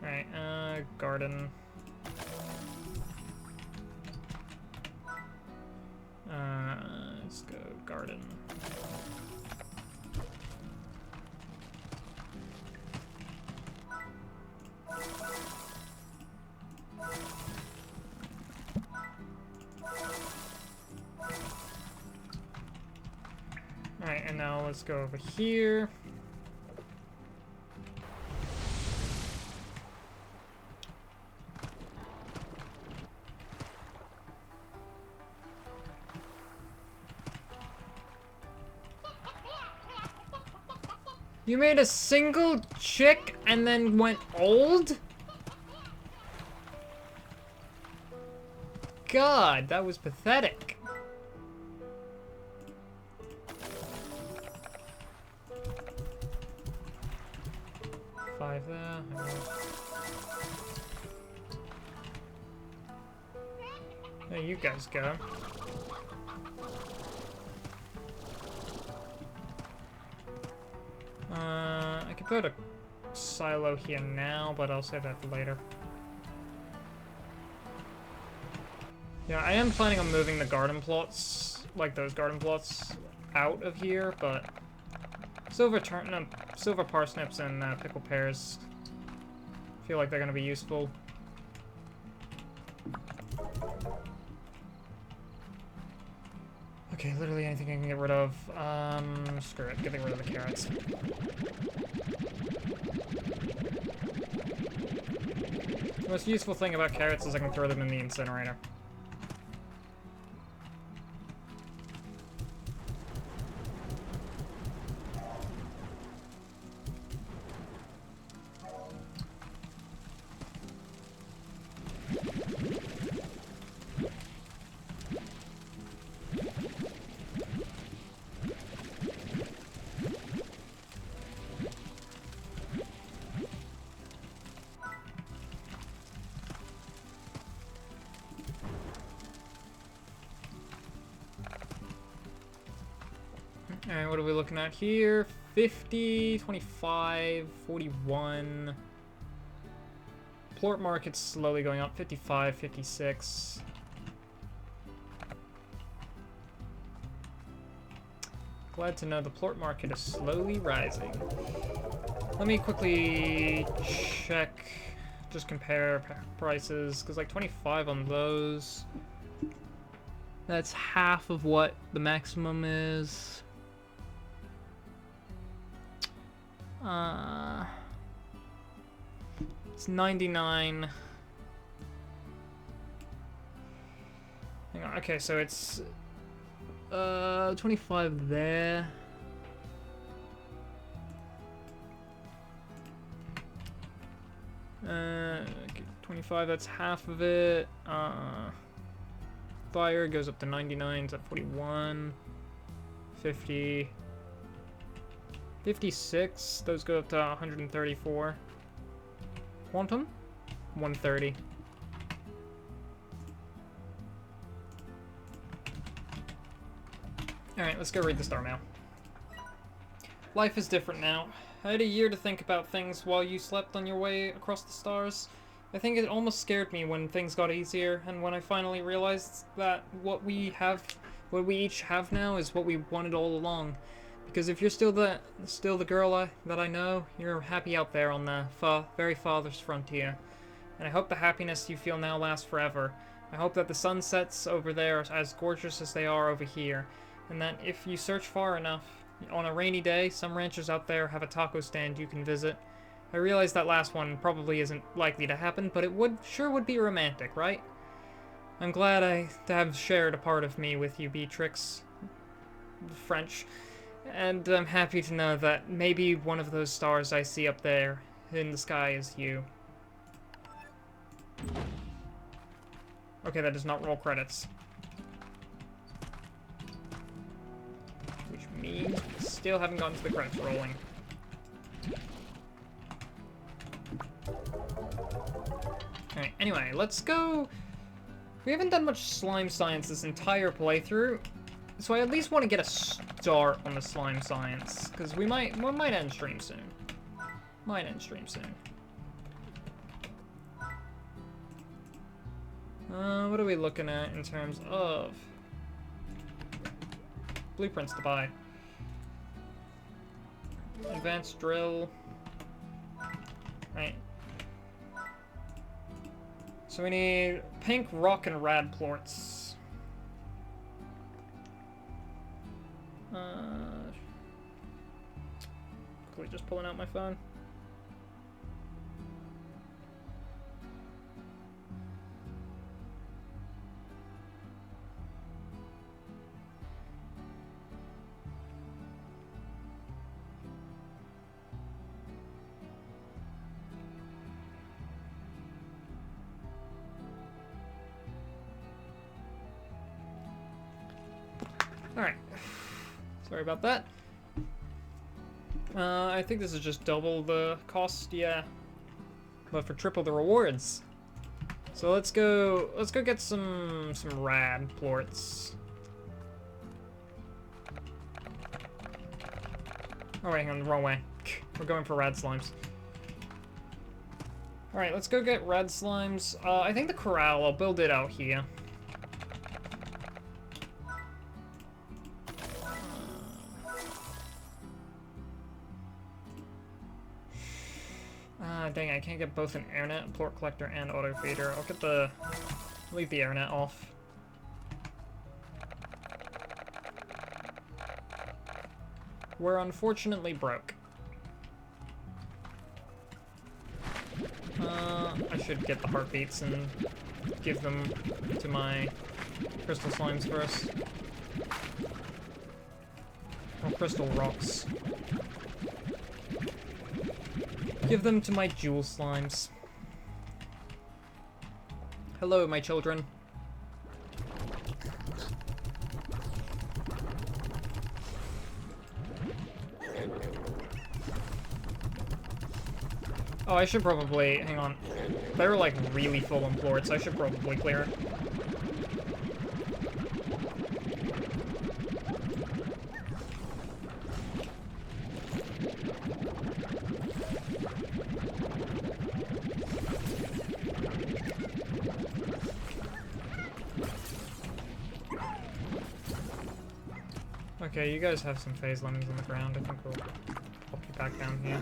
Alright, garden. Let's go garden. Alright, and now let's go over here. You made a single chick and then went old? God, that was pathetic. Five there. There you guys go. I could put a silo here now, but I'll save that for later. Yeah, I am planning on moving the garden plots, like those garden plots, out of here, but silver parsnips and pickled pears feel like they're gonna be useful. Okay, literally anything I can get rid of. Screw it, getting rid of the carrots. The most useful thing about carrots is I can throw them in the incinerator. Alright, what are we looking at here? 50, 25, 41. Plort market's slowly going up. 55, 56. Glad to know the plort market is slowly rising. Let me quickly check, just compare prices, because like 25 on those. That's half of what the maximum is. It's 99. Hang on, okay, so it's 25 there. Okay, 25, that's half of it. Fire goes up to 99, it's at 41. 50. 56, those go up to 134. Quantum? 130. Alright, let's go read the star mail. Life is different now. I had a year to think about things while you slept on your way across the stars. I think it almost scared me when things got easier, and when I finally realized that what we each have now is what we wanted all along. Because if you're still the girl that I know, you're happy out there on the very farthest frontier. And I hope the happiness you feel now lasts forever. I hope that the sunsets over there are as gorgeous as they are over here. And that if you search far enough, on a rainy day, some ranchers out there have a taco stand you can visit. I realize that last one probably isn't likely to happen, but it sure would be romantic, right? I'm glad to have shared a part of me with you, Beatrix. French. And I'm happy to know that maybe one of those stars I see up there in the sky is you. Okay, that does not roll credits. Which means we still haven't gotten to the credits rolling. Alright, anyway, let's go... We haven't done much slime science this entire playthrough, so I at least want to get a start on the slime science, because we might end stream soon. Might end stream soon. What are we looking at in terms of blueprints to buy? Advanced drill. Right. So we need pink rock and rad plorts. Quickly just pulling out my phone. Alright. Sorry about that. I think this is just double the cost, yeah. But for triple the rewards. So let's go get some rad plorts. Oh wait, hang on, the wrong way. We're going for rad slimes. Alright, let's go get rad slimes. I think the corral, I'll build it out here. can't get both an airnet, plort collector, and auto feeder. I'll get the... leave the airnet off. We're unfortunately broke. I should get the heartbeats and give them to my crystal slimes first. Or crystal rocks. Give them to my jewel slimes. Hello, my children. Oh, I should probably... hang on. They're, like, really full on plorts. I should probably clear it. Okay, you guys have some phase lemons on the ground. I think we'll pop you back down here.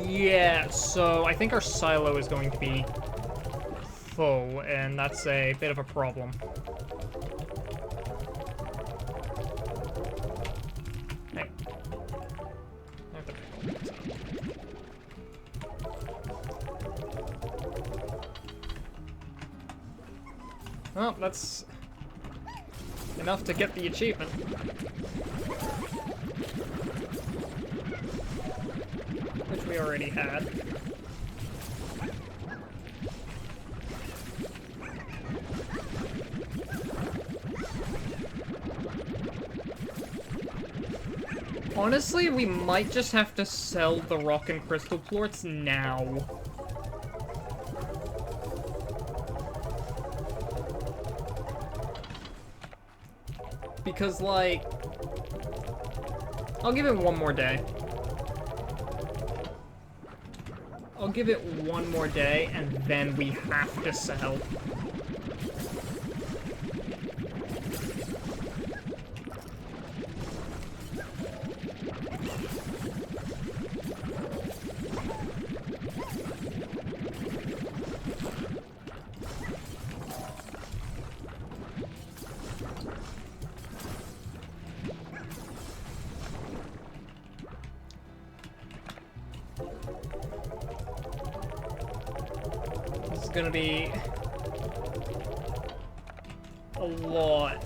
Yeah, so I think our silo is going to be full, and that's a bit of a problem. Hey. I have to pick all this up. Well, that's enough to get the achievement. Which we already had. Honestly, we might just have to sell the rock and crystal plorts now. Because, like... I'll give it one more day. I'll give it one more day, and then we have to sell. Gonna be a lot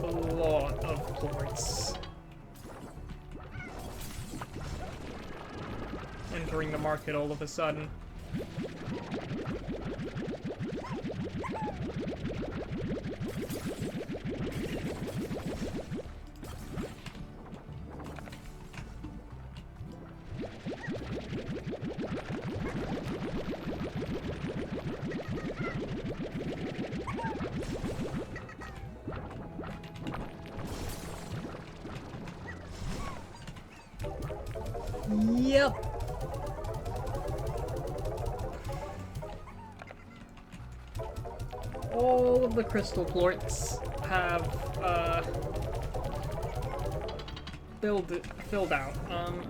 of plorts entering the market all of a sudden. Yep. All of the crystal plorts have filled out. I'm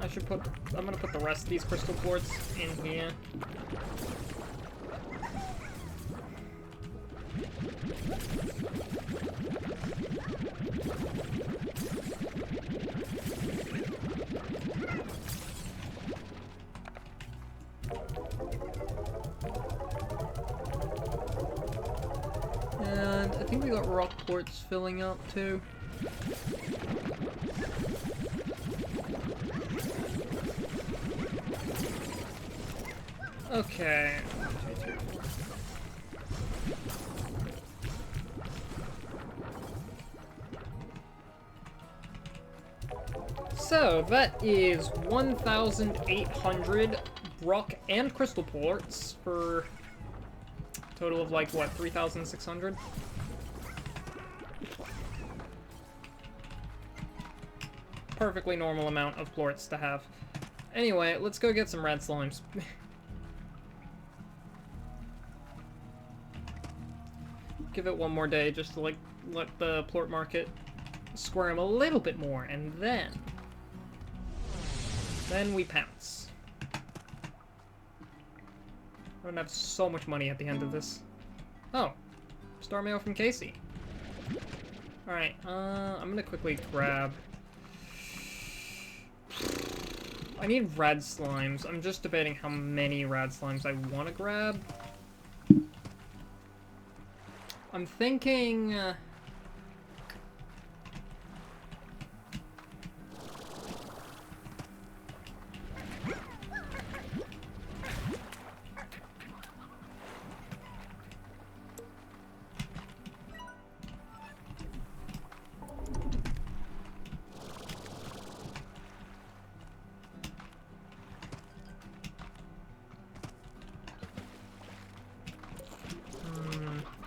gonna put the rest of these crystal plorts in here. And I think we got rock plorts filling up too. Okay. So that is 1,800 rock and crystal plorts for a total of like what, 3,600? Perfectly normal amount of plorts to have. Anyway, let's go get some red slimes. give it one more day just to, like, let the plort market squirm a little bit more, and then we pounce. I'm gonna have so much money at the end of this. Oh, star mail from Casey. Alright, I'm gonna quickly grab... I need rad slimes. I'm just debating how many rad slimes I want to grab. I'm thinking...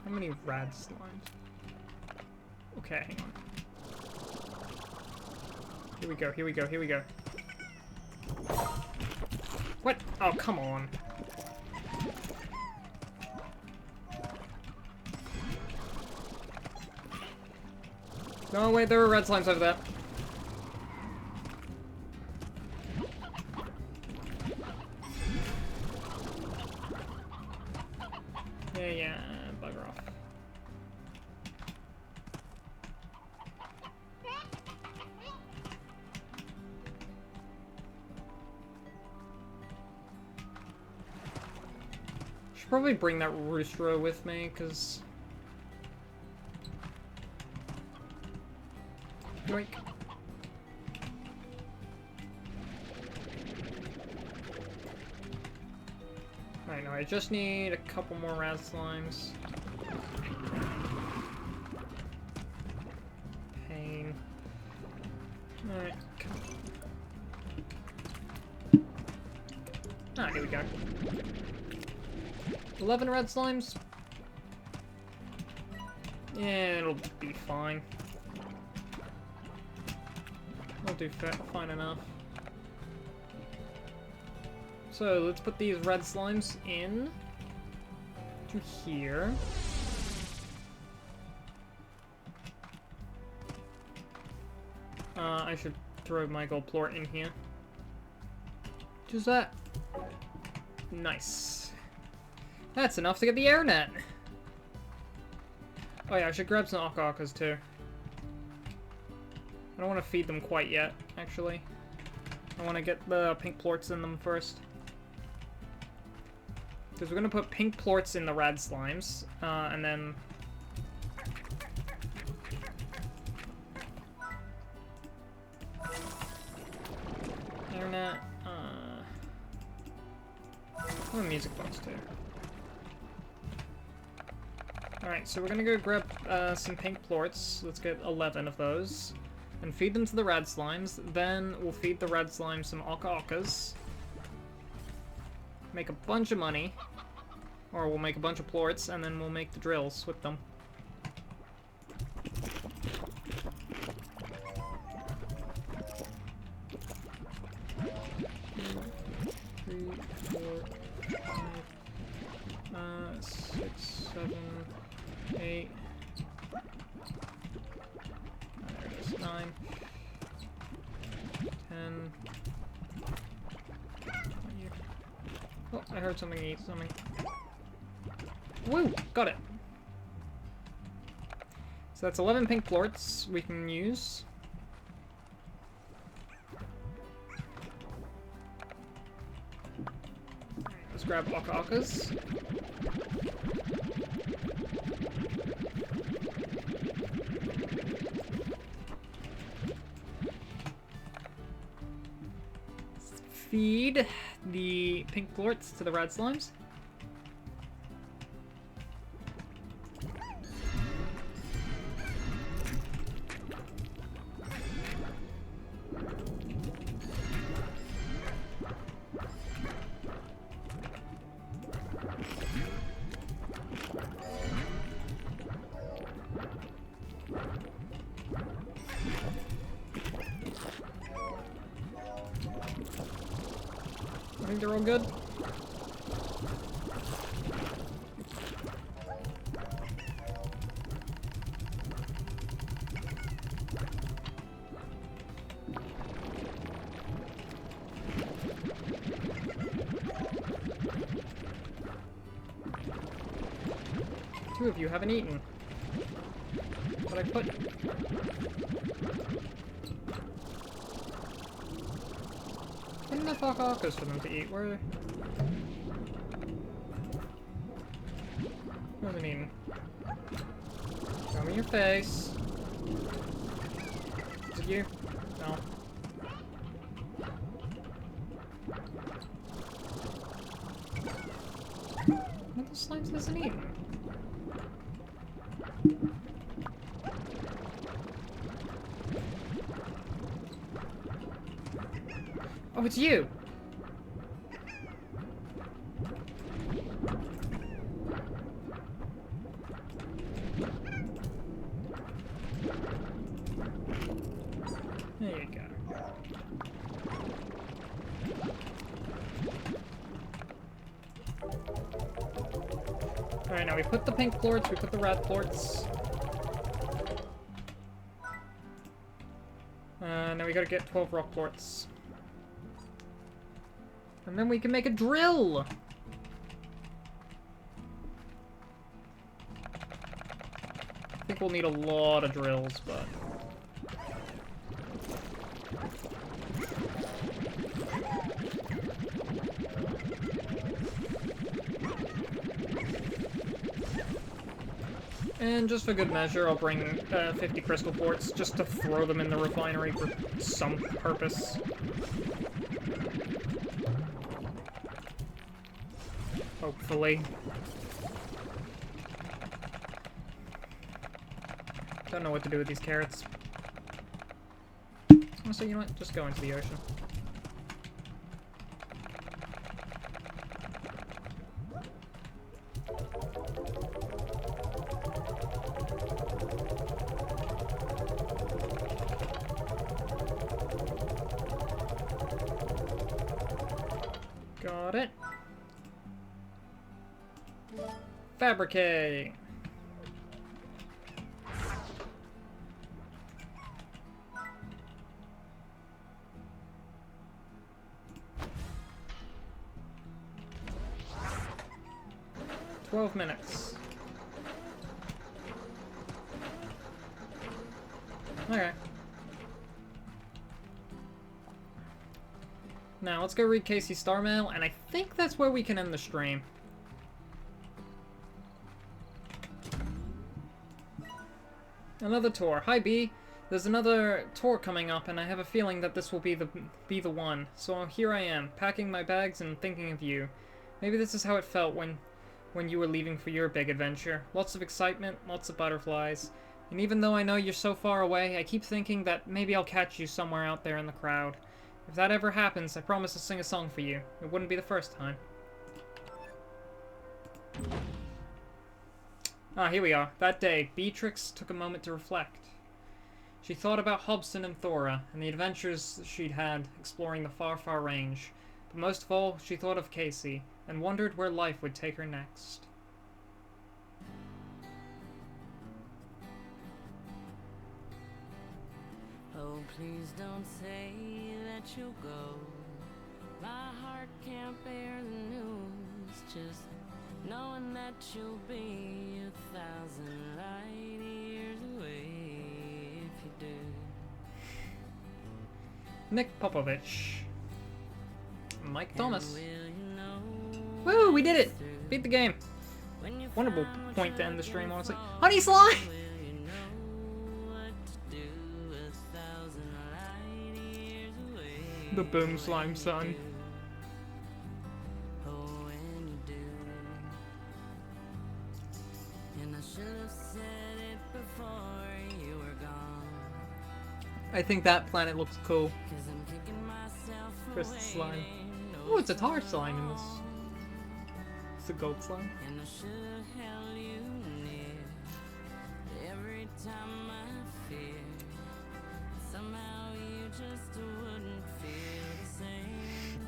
how many rad slimes? Okay, hang on. Here we go, here we go, here we go. What? Oh, come on. No, wait, there were red slimes over there. Yeah, bugger off. Should probably bring that rooster with me, because... Yoink. Alright, no, I just need a couple more rad slimes. Pain. Alright, come on. Ah, here we go. 11 red slimes? Yeah, it'll be fine. I'll do fine enough. So let's put these red slimes in to here. I should throw my gold plort in here. Just that. Nice. That's enough to get the air net. Oh yeah, I should grab some ocka-ockas too. I don't want to feed them quite yet, actually. I want to get the pink plorts in them first. Because we're going to put pink plorts in the rad slimes, and then... Internet, oh, music box too. Alright, so we're going to go grab some pink plorts. Let's get 11 of those. And feed them to the rad slimes. Then we'll feed the rad slimes some ocka-ockas. Make a bunch of money. Or we'll make a bunch of plorts, and then we'll make the drills with them. Three, 4, 5, 6, 7, 8. 9, 10. Oh, I heard something eat something. Woo! Got it! So that's 11 pink plorts we can use. Let's grab ocka-ockas. Feed the pink plorts to the rad slimes. I think they're all good. Two of you haven't eaten. But I put... Put enough alcacas for them to eat. Where... Who hasn't eaten? Show me your face. Is it you? No. What the slimes hasn't eaten? Oh, it's you! There you go. Alright, now we put the pink plorts, we put the red plorts. Now we gotta get 12 rock plorts. And then we can make a drill! I think we'll need a lot of drills, but... And just for good measure, I'll bring 50 crystal quartz just to throw them in the refinery for some purpose. Hopefully. Don't know what to do with these carrots. So you know what? Just go into the ocean. Got it. Fabricate. Minutes. Okay. Now, let's go read Casey's Star Mail, and I think that's where we can end the stream. Another tour. Hi, B. There's another tour coming up, and I have a feeling that this will be the one. So here I am, packing my bags and thinking of you. Maybe this is how it felt when you were leaving for your big adventure. Lots of excitement, lots of butterflies. And even though I know you're so far away, I keep thinking that maybe I'll catch you somewhere out there in the crowd. If that ever happens, I promise to sing a song for you. It wouldn't be the first time. Ah, here we are. That day, Beatrix took a moment to reflect. She thought about Hobson and Thora, and the adventures she'd had exploring the far, far range. But most of all, she thought of Casey, and wondered where life would take her next. Oh, please don't say that you'll go. My heart can't bear the news. Just knowing that you'll be 1,000 light years away if you do. Nick Popovich. Mike Thomas. Will you know Woo, we did it! Beat the game. when you Wonderful find what point to you're end the stream, looking honestly. for? Honey Slime! Will you know what to do 1,000 light years away? The Boom when Slime you son. do? Oh, when you do. And I should have said it before you were gone. I think that planet looks cool. 'Cause I'm kicking myself for Crystal slime. waiting Oh, it's a tar slime in this. It's a gold slime. And I should have held you near every time I feared somehow you just wouldn't feel the same.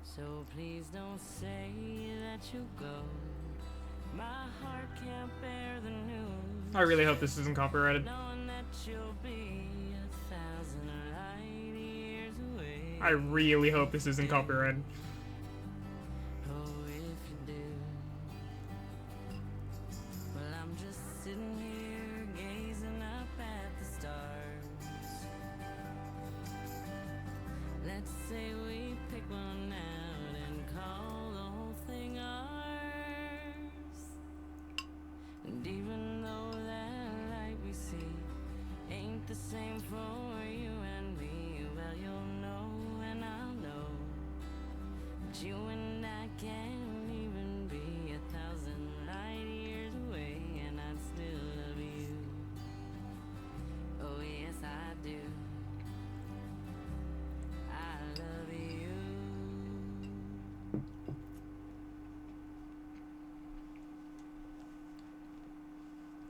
So please don't say that you'll go. My heart can't bear the news. I really hope this isn't copyrighted. Knowing that you'll be 1,000 light years away. I really hope this isn't copyrighted. Oh,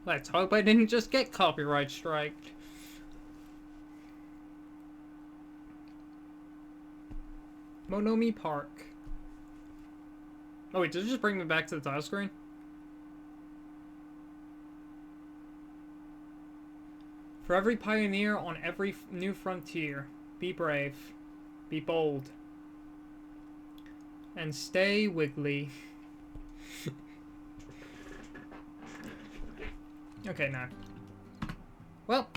Let's hope I didn't just get copyright striked. Monomi Park. Oh wait, did it just bring me back to the title screen? For every pioneer on every new frontier, be brave, be bold, and stay wiggly. Okay, now. Well,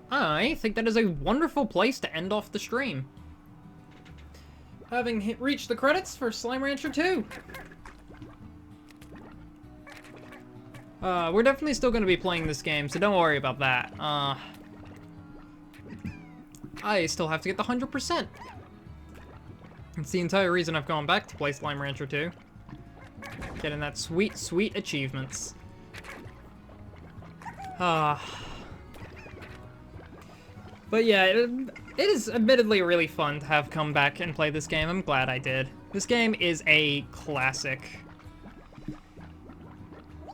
I think that is a wonderful place to end off the stream. Having reached the credits for Slime Rancher 2. We're definitely still going to be playing this game, so don't worry about that. I still have to get the 100%. It's the entire reason I've gone back to play Slime Rancher 2. Getting that sweet, sweet achievements. But yeah, it is admittedly really fun to have come back and play this game. I'm glad I did. This game is a classic.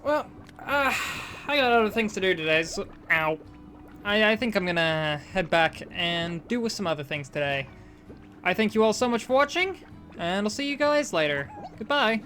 Well, I got other things to do today, so... Ow. I think I'm gonna head back and do with some other things today. I thank you all so much for watching, and I'll see you guys later. Goodbye.